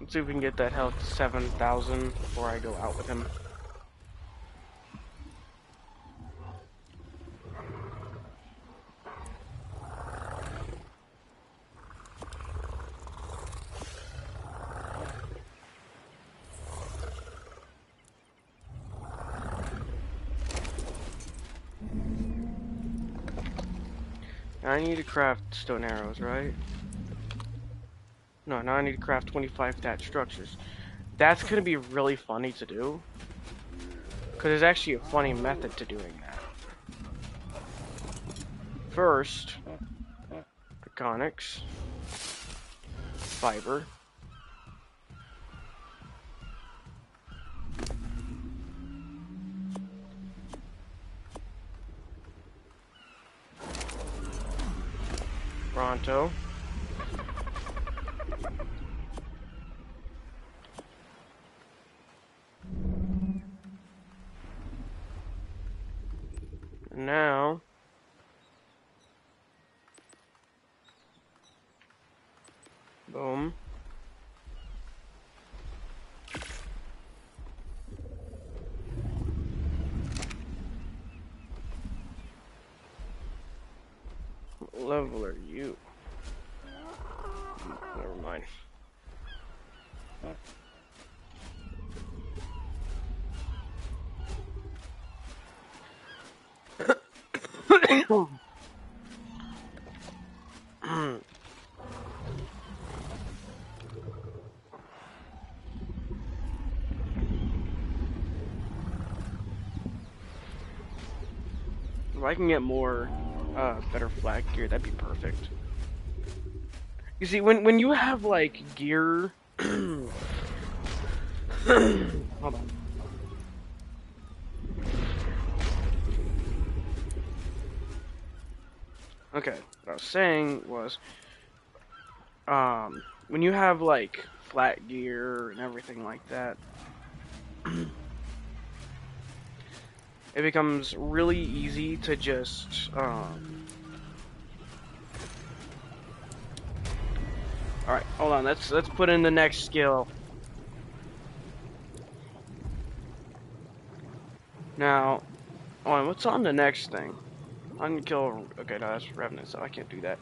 Let's see if we can get that health to 7,000 before I go out with him. Now I need to craft stone arrows, right? No, now I need to craft 25 thatch structures. That's gonna be really funny to do. Because there's actually a funny method to doing that. First, draconics, fiber, Bronto, now boom. What level are you? Never mind. If I can get more better flag gear, that'd be perfect. You see, when you have like gear, hold on. Okay, what I was saying was, when you have like flat gear and everything like that, it becomes really easy to just, alright, hold on, let's put in the next skill. Now, what's on the next thing? Unkill, okay, no, that's Revenant, so I can't do that.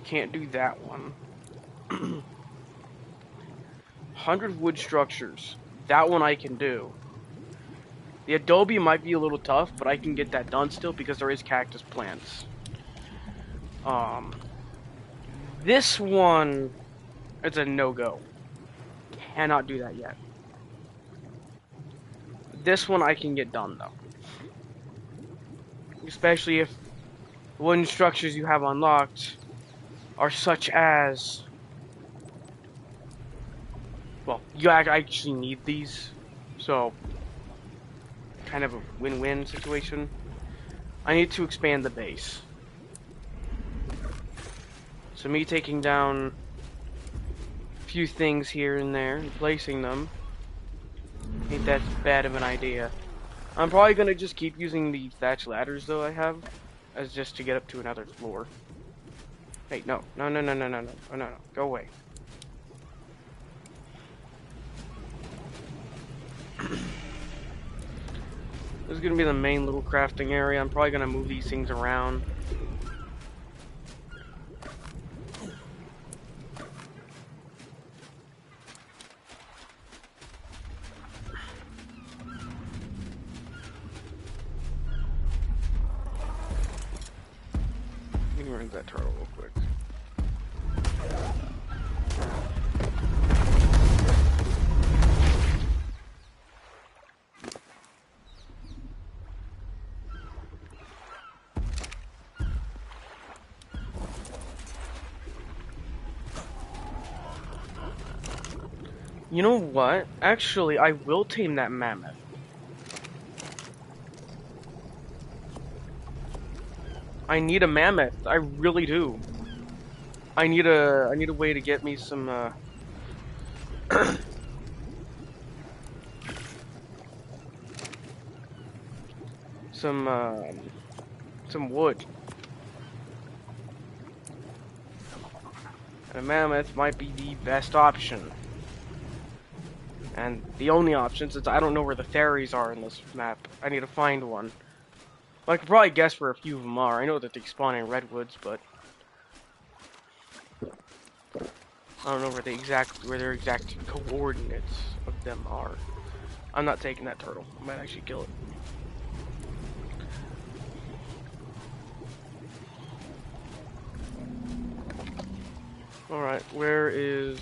Can't do that one. 100 wood structures. That one I can do. The adobe might be a little tough, but I can get that done still because there is cactus plants. Um, this one, it's a no-go. Cannot do that yet. This one I can get done though. Especially if the wooden structures you have unlocked are such as, well, you actually need these. So, kind of a win-win situation. I need to expand the base. So me taking down a few things here and there and placing them ain't that bad of an idea. I'm probably gonna just keep using the thatch ladders though I have, as just to get up to another floor. Hey, no, no, no, no, no, no, no, no, no, no, go away. This is gonna be the main little crafting area. I'm probably gonna move these things around. Let me rinse that turtle real quick. You know what? Actually, I will tame that mammoth. I need a mammoth. I really do. I need a way to get me some some some wood. And a mammoth might be the best option. And the only option, since I don't know where the fairies are in this map, I need to find one. Well, I could probably guess where a few of them are. I know that they spawn in redwoods, but I don't know where their exact coordinates of them are. I'm not taking that turtle. I might actually kill it. Alright, where is...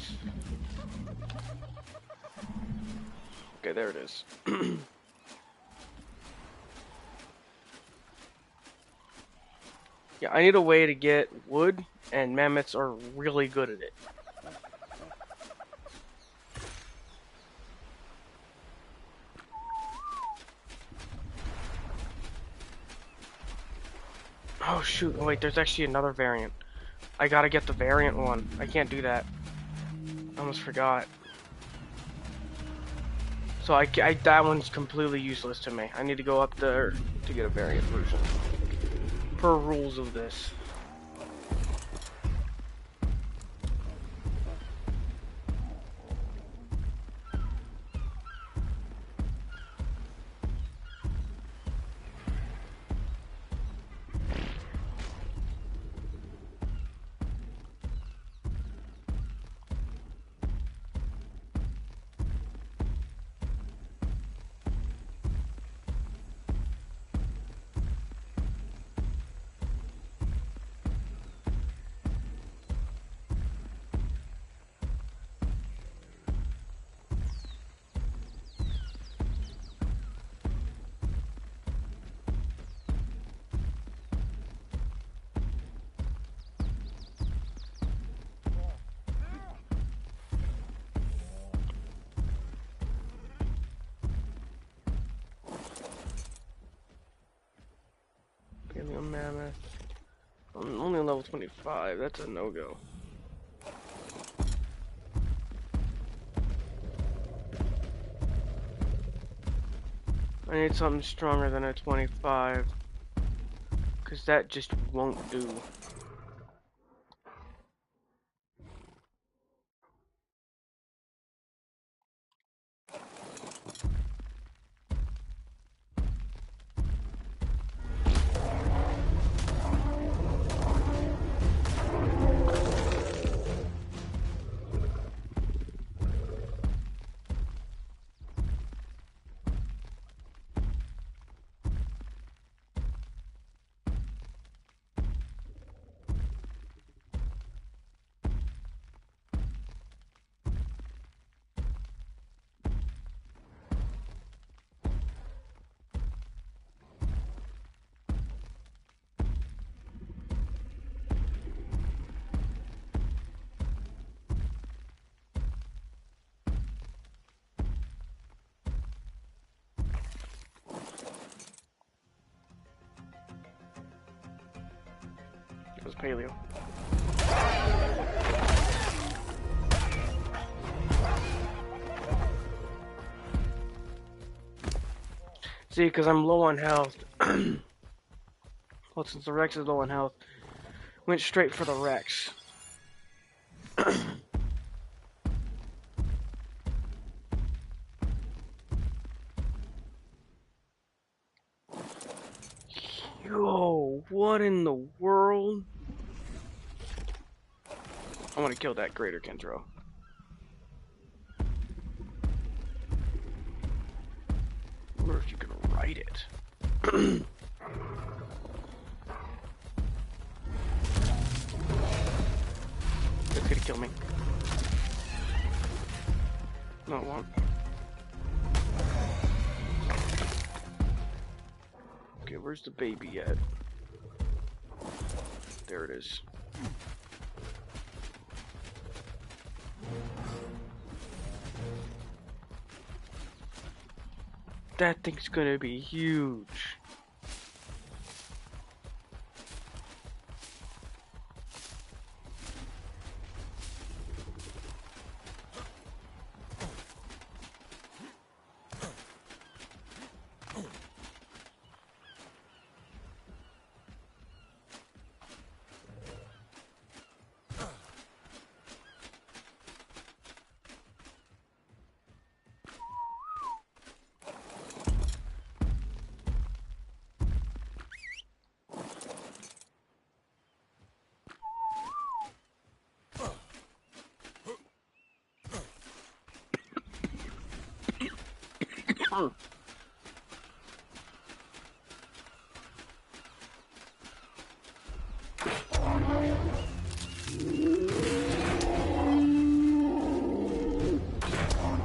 Okay, there it is. Yeah, I need a way to get wood, and mammoths are really good at it. Oh shoot, oh, wait, there's actually another variant. I gotta get the variant one. I can't do that. I almost forgot. So that one's completely useless to me. I need to go up there to get a variant version. Per rules of this. I'm only on level 25. That's a no-go. I need something stronger than a 25. Because that just won't do. It was paleo. See, because I'm low on health. Well, since the Rex is low on health, went straight for the Rex. Yo, what in the world? I want to kill that Greater Kentro. I wonder if you can write it. It's gonna kill me. No, it won't. Okay, where's the baby at? There it is. That thing's gonna be huge.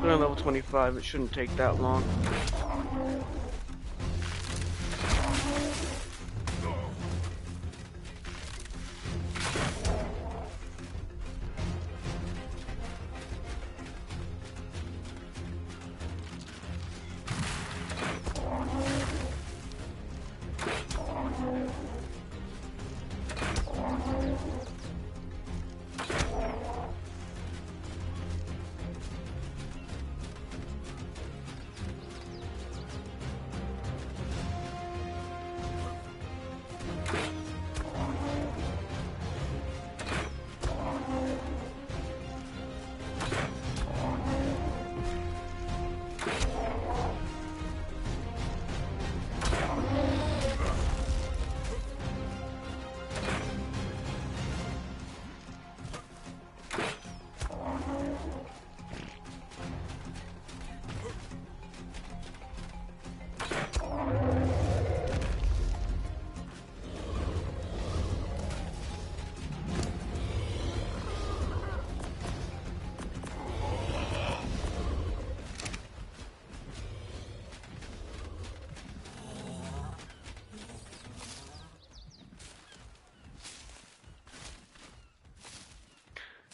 We're on level 25, it shouldn't take that long.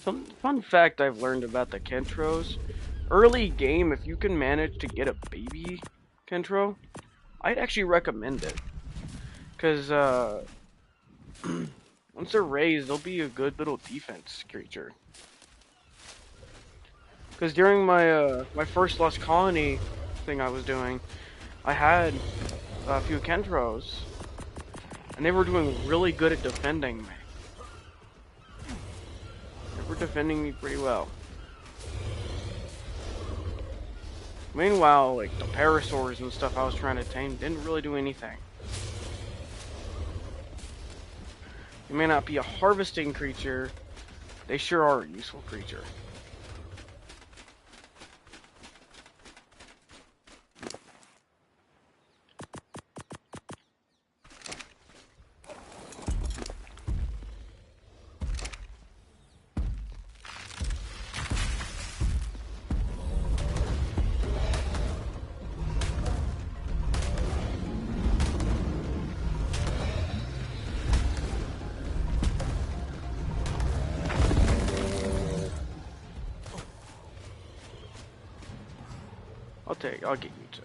Some fun fact I've learned about the Kentros. Early game, if you can manage to get a baby Kentro, I'd actually recommend it. Because, Once they're raised, they'll be a good little defense creature. Because during my first Lost Colony thing I was doing, I had a few Kentros, and they were doing really good at defending me. They were defending me pretty well. Meanwhile, like the Parasaurs and stuff I was trying to tame didn't really do anything. They may not be a harvesting creature, they sure are a useful creature. I'll get you two.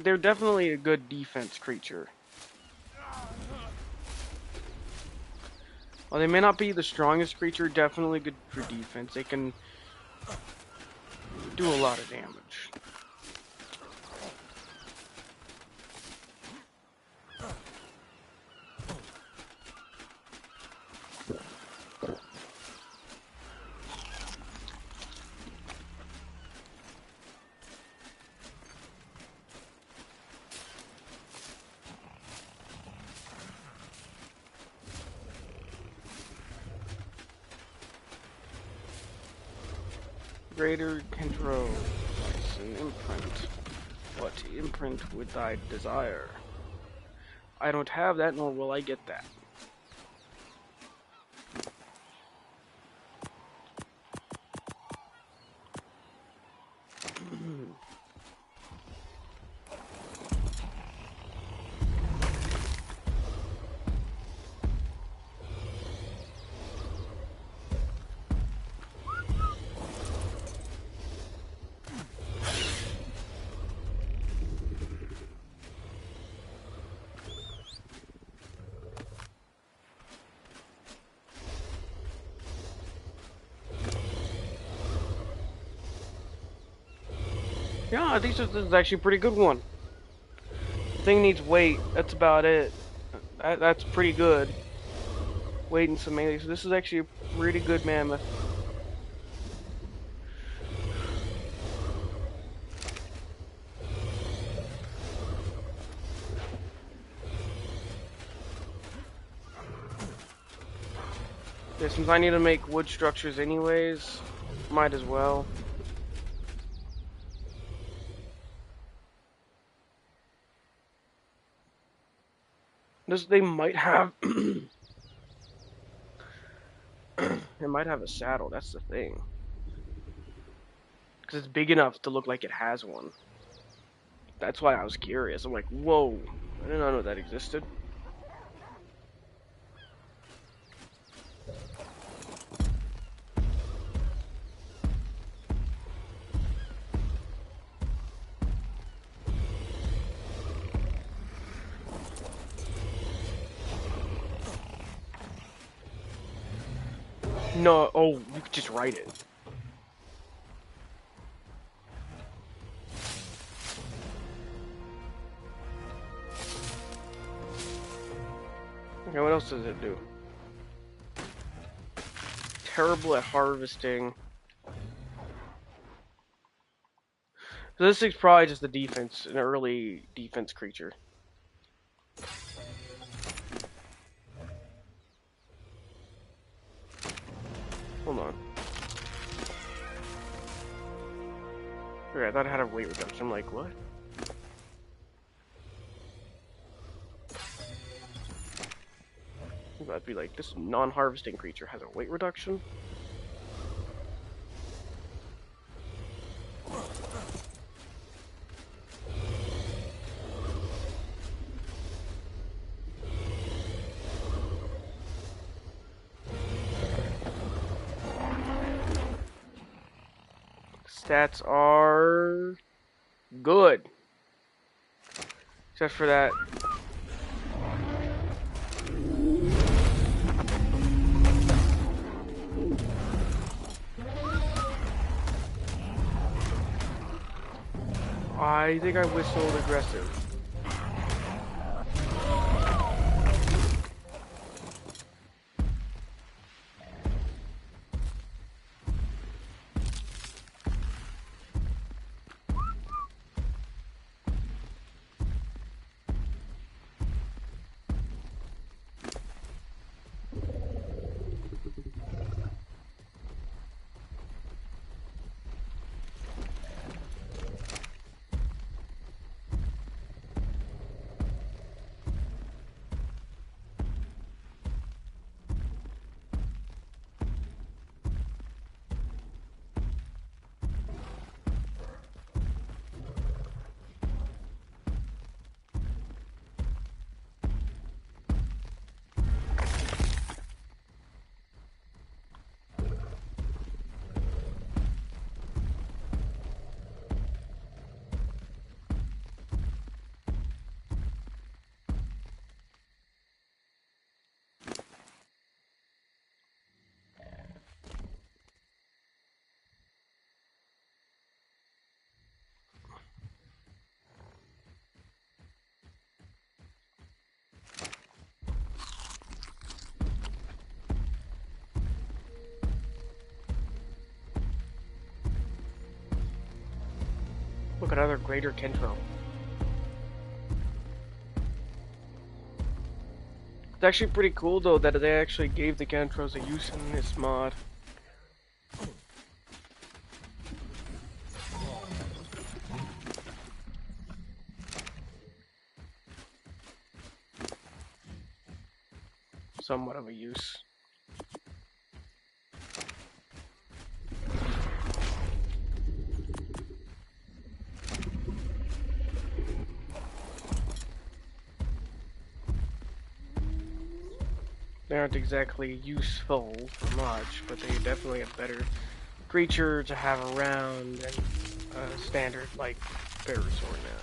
They're definitely a good defense creature. While they may not be the strongest creature, definitely good for defense. They can do a lot of damage. Greater control. Place an imprint. What imprint would I desire? I don't have that, nor will I get that. Yeah, I think this is actually a pretty good one. The thing needs weight. That's about it. That's pretty good. Weight and some melee. So this is actually a pretty good mammoth. Yeah, since I need to make wood structures anyways, might as well. They might have it might have a saddle, that's the thing. Because it's big enough to look like it has one. That's why I was curious. I'm like, whoa, I did not know that existed. No, oh, you could just write it. Okay, what else does it do? Terrible at harvesting. So this thing's probably just a defense, an early defense creature. Hold on. Okay, I thought it had a weight reduction. I'm like, what? That'd be like, this non-harvesting creature has a weight reduction? stats are good. Except for that. I think I whistled aggressive. Look, another greater Kentro. It's actually pretty cool though that they actually gave the Kentros a use in this mod. Somewhat of a use. They aren't exactly useful for much, but they're definitely a better creature to have around than a standard, like, Bear Sword now.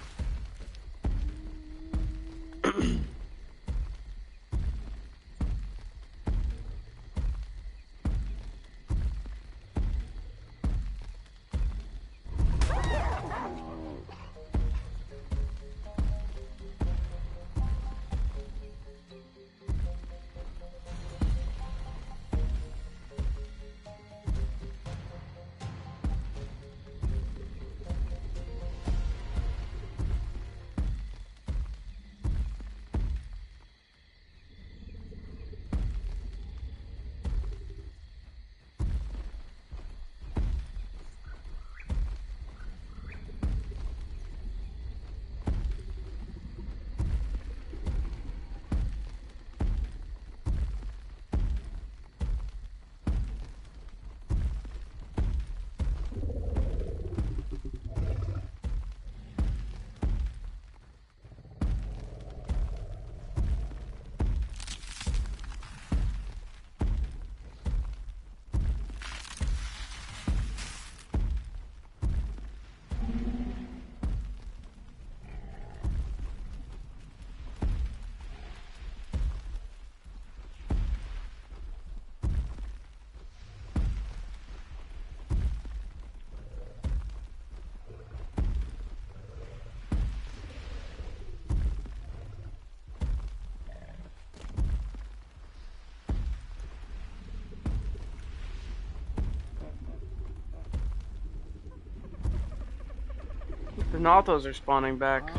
The Nathos are spawning back.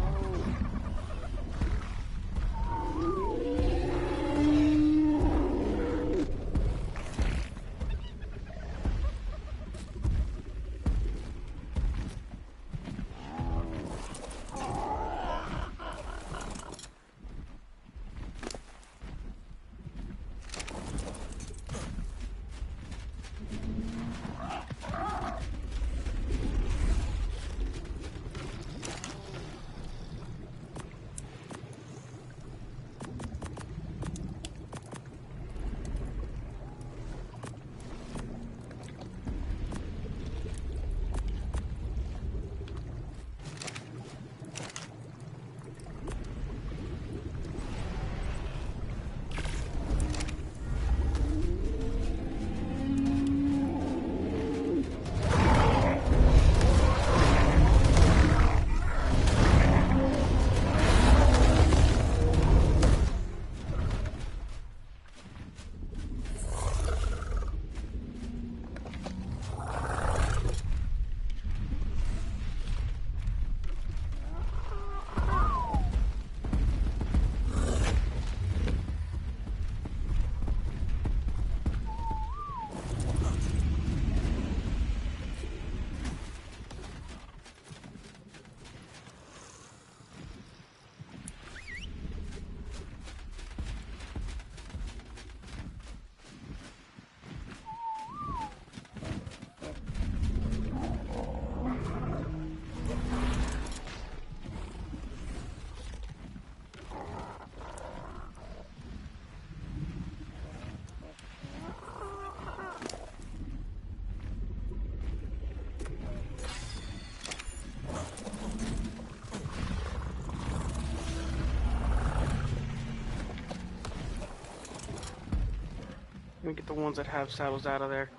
Let me get the ones that have saddles out of there.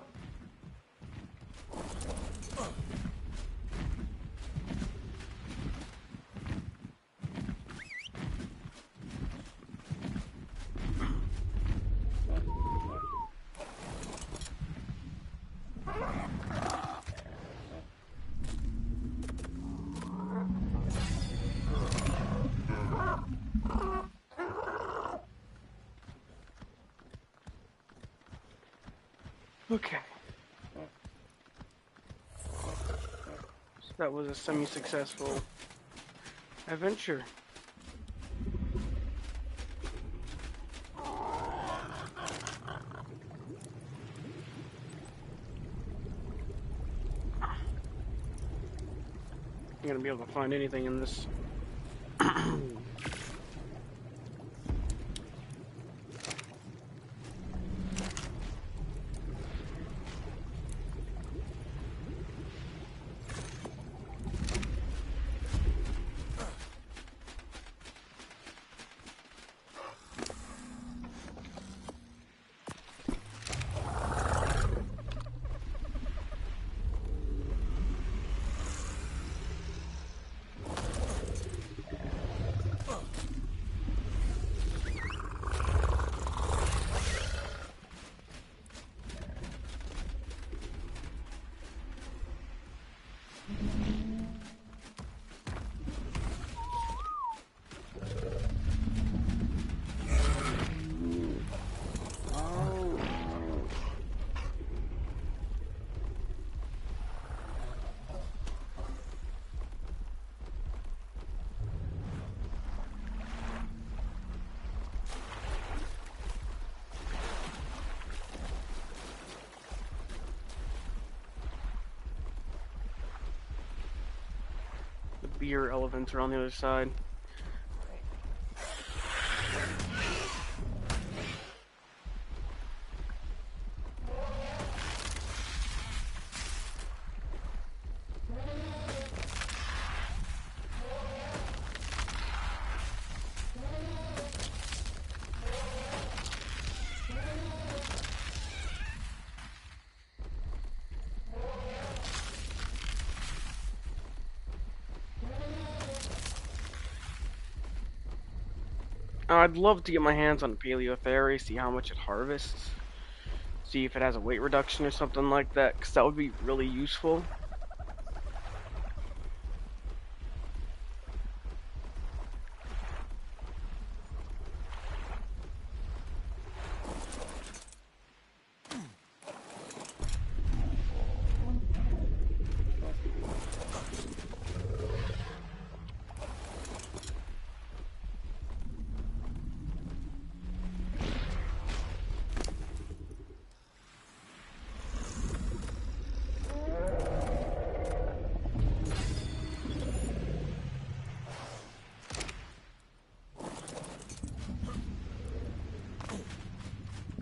Okay. So that was a semi-successful adventure. I'm gonna be able to find anything in this. The beer elephants are on the other side. I'd love to get my hands on a Paleotheria, see how much it harvests, see if it has a weight reduction or something like that, because that would be really useful.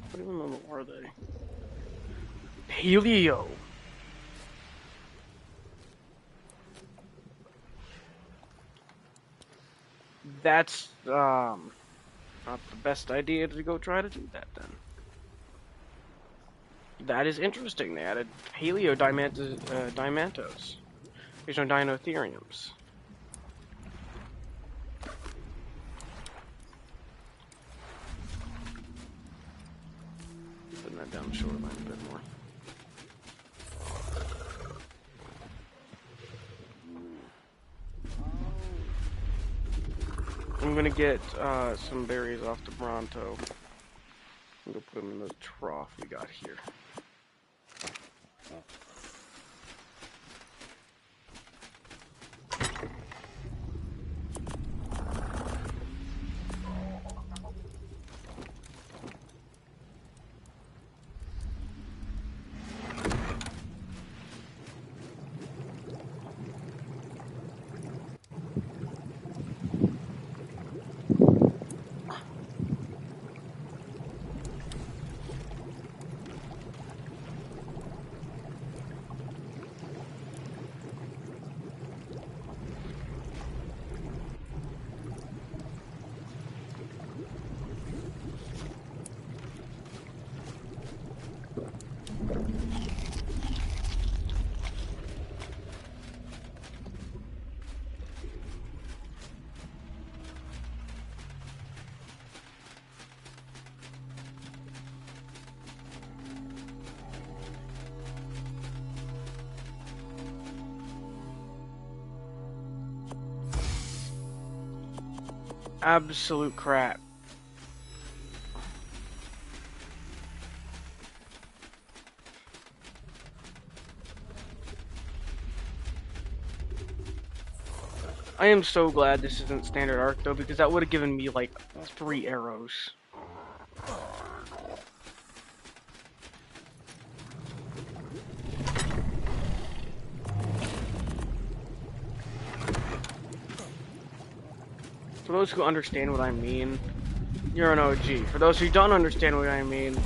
What even level are they? Paleo! That's, not the best idea to go try to do that, then. That is interesting. They added Dimantos. There's no Dinotheriums. Putting that down the shoreline a bit more. I'm gonna get some berries off the Bronto. I'm gonna put them in the trough we got here. Absolute crap. I am so glad this isn't standard arc though, because that would have given me like 3 arrows. For those who understand what I mean, you're an OG. For those who don't understand what I mean,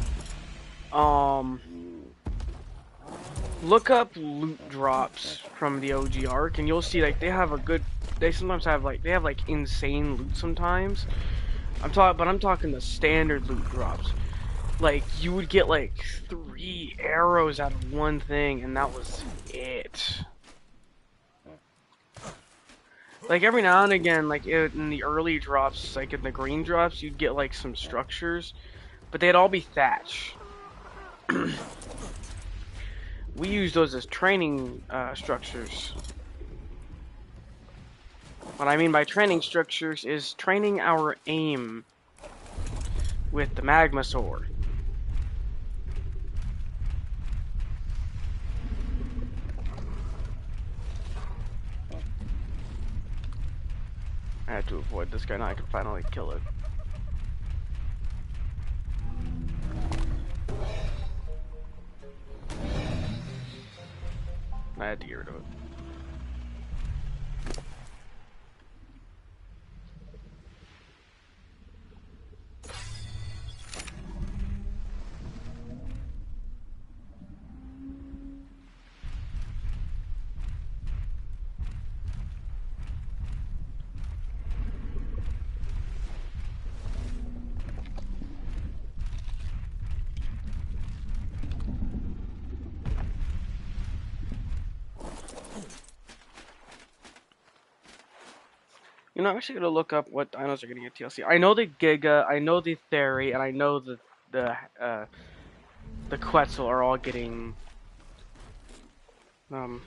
look up loot drops from the OG arc, and you'll see like they sometimes have like insane loot sometimes. I'm talking the standard loot drops. Like you would get like 3 arrows out of one thing, and that was it. Like every now and again, like in the early drops, like in the green drops, you'd get like some structures, but they'd all be thatch. We use those as training structures. What I mean by training structures is training our aim with the magma sword. I had to avoid this guy, now I can finally kill it. I had to get rid of it. You know, I'm actually gonna look up what dinos are getting at TLC. I know the Giga, I know the Theory, and I know the Quetzal are all getting um.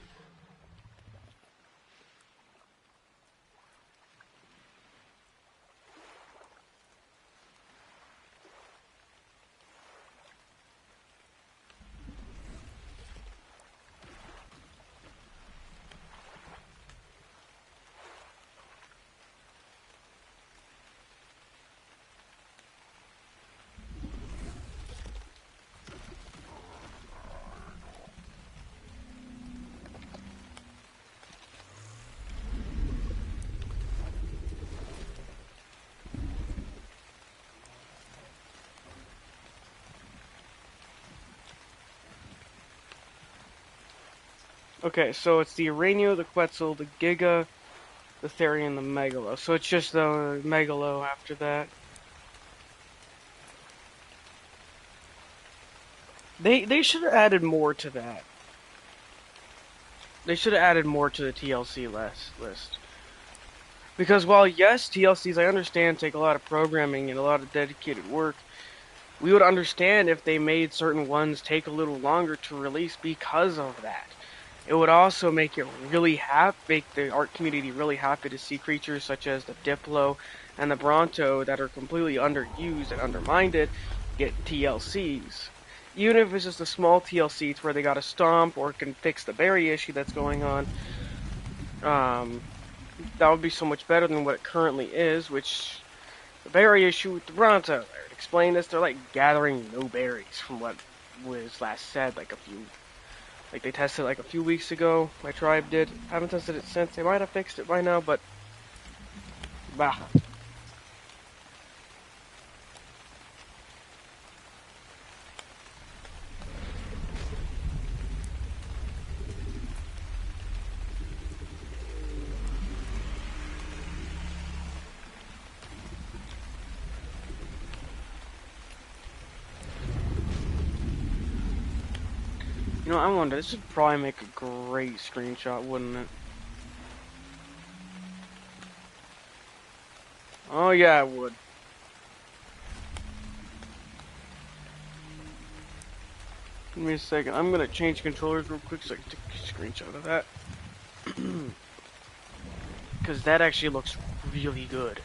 Okay, so it's the Uranio, the Quetzal, the Giga, the Theory, and the Megalo. So it's just the Megalo after that. They should have added more to that. They should have added more to the TLC list. Because while yes, TLCs I understand take a lot of programming and a lot of dedicated work, we would understand if they made certain ones take a little longer to release because of that. It would also make it really make the art community really happy to see creatures such as the Diplo and the Bronto that are completely underused and undermined get TLCs. Even if it's just a small TLC to where they got a stomp or can fix the berry issue that's going on, that would be so much better than what it currently is, which the berry issue with the Bronto, to explain this, they're like gathering no berries from what was last said like they tested like a few weeks ago. My tribe did. Haven't tested it since. They might have fixed it by now, but bah. You know, I wonder, this would probably make a great screenshot, wouldn't it? Oh yeah, it would. Give me a second. I'm gonna change controllers real quick so I can take a screenshot of that. Because that actually looks really good.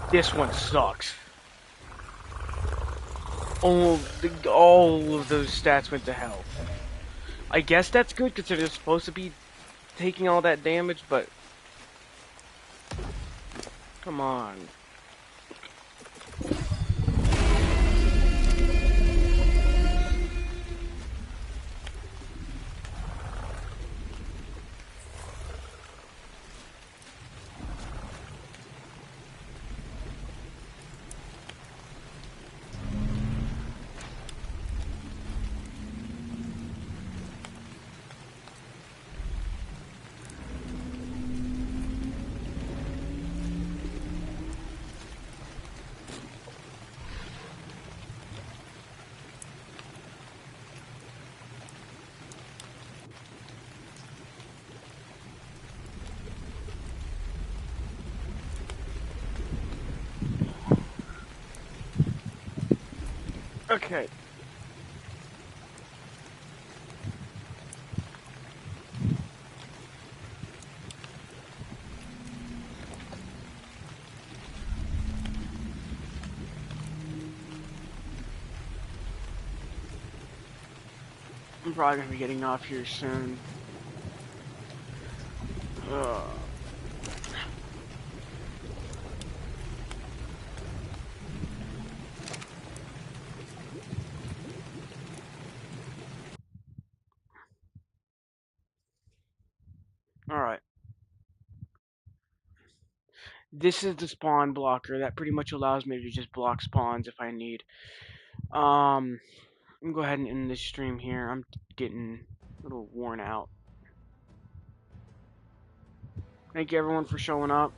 This one sucks. All of those stats went to health. I guess that's good because they're supposed to be taking all that damage, but come on. Okay. I'm probably gonna be getting off here soon. Ugh. Alright. This is the spawn blocker that pretty much allows me to just block spawns if I need. I'm gonna go ahead and end this stream here. I'm getting a little worn out. Thank you everyone for showing up.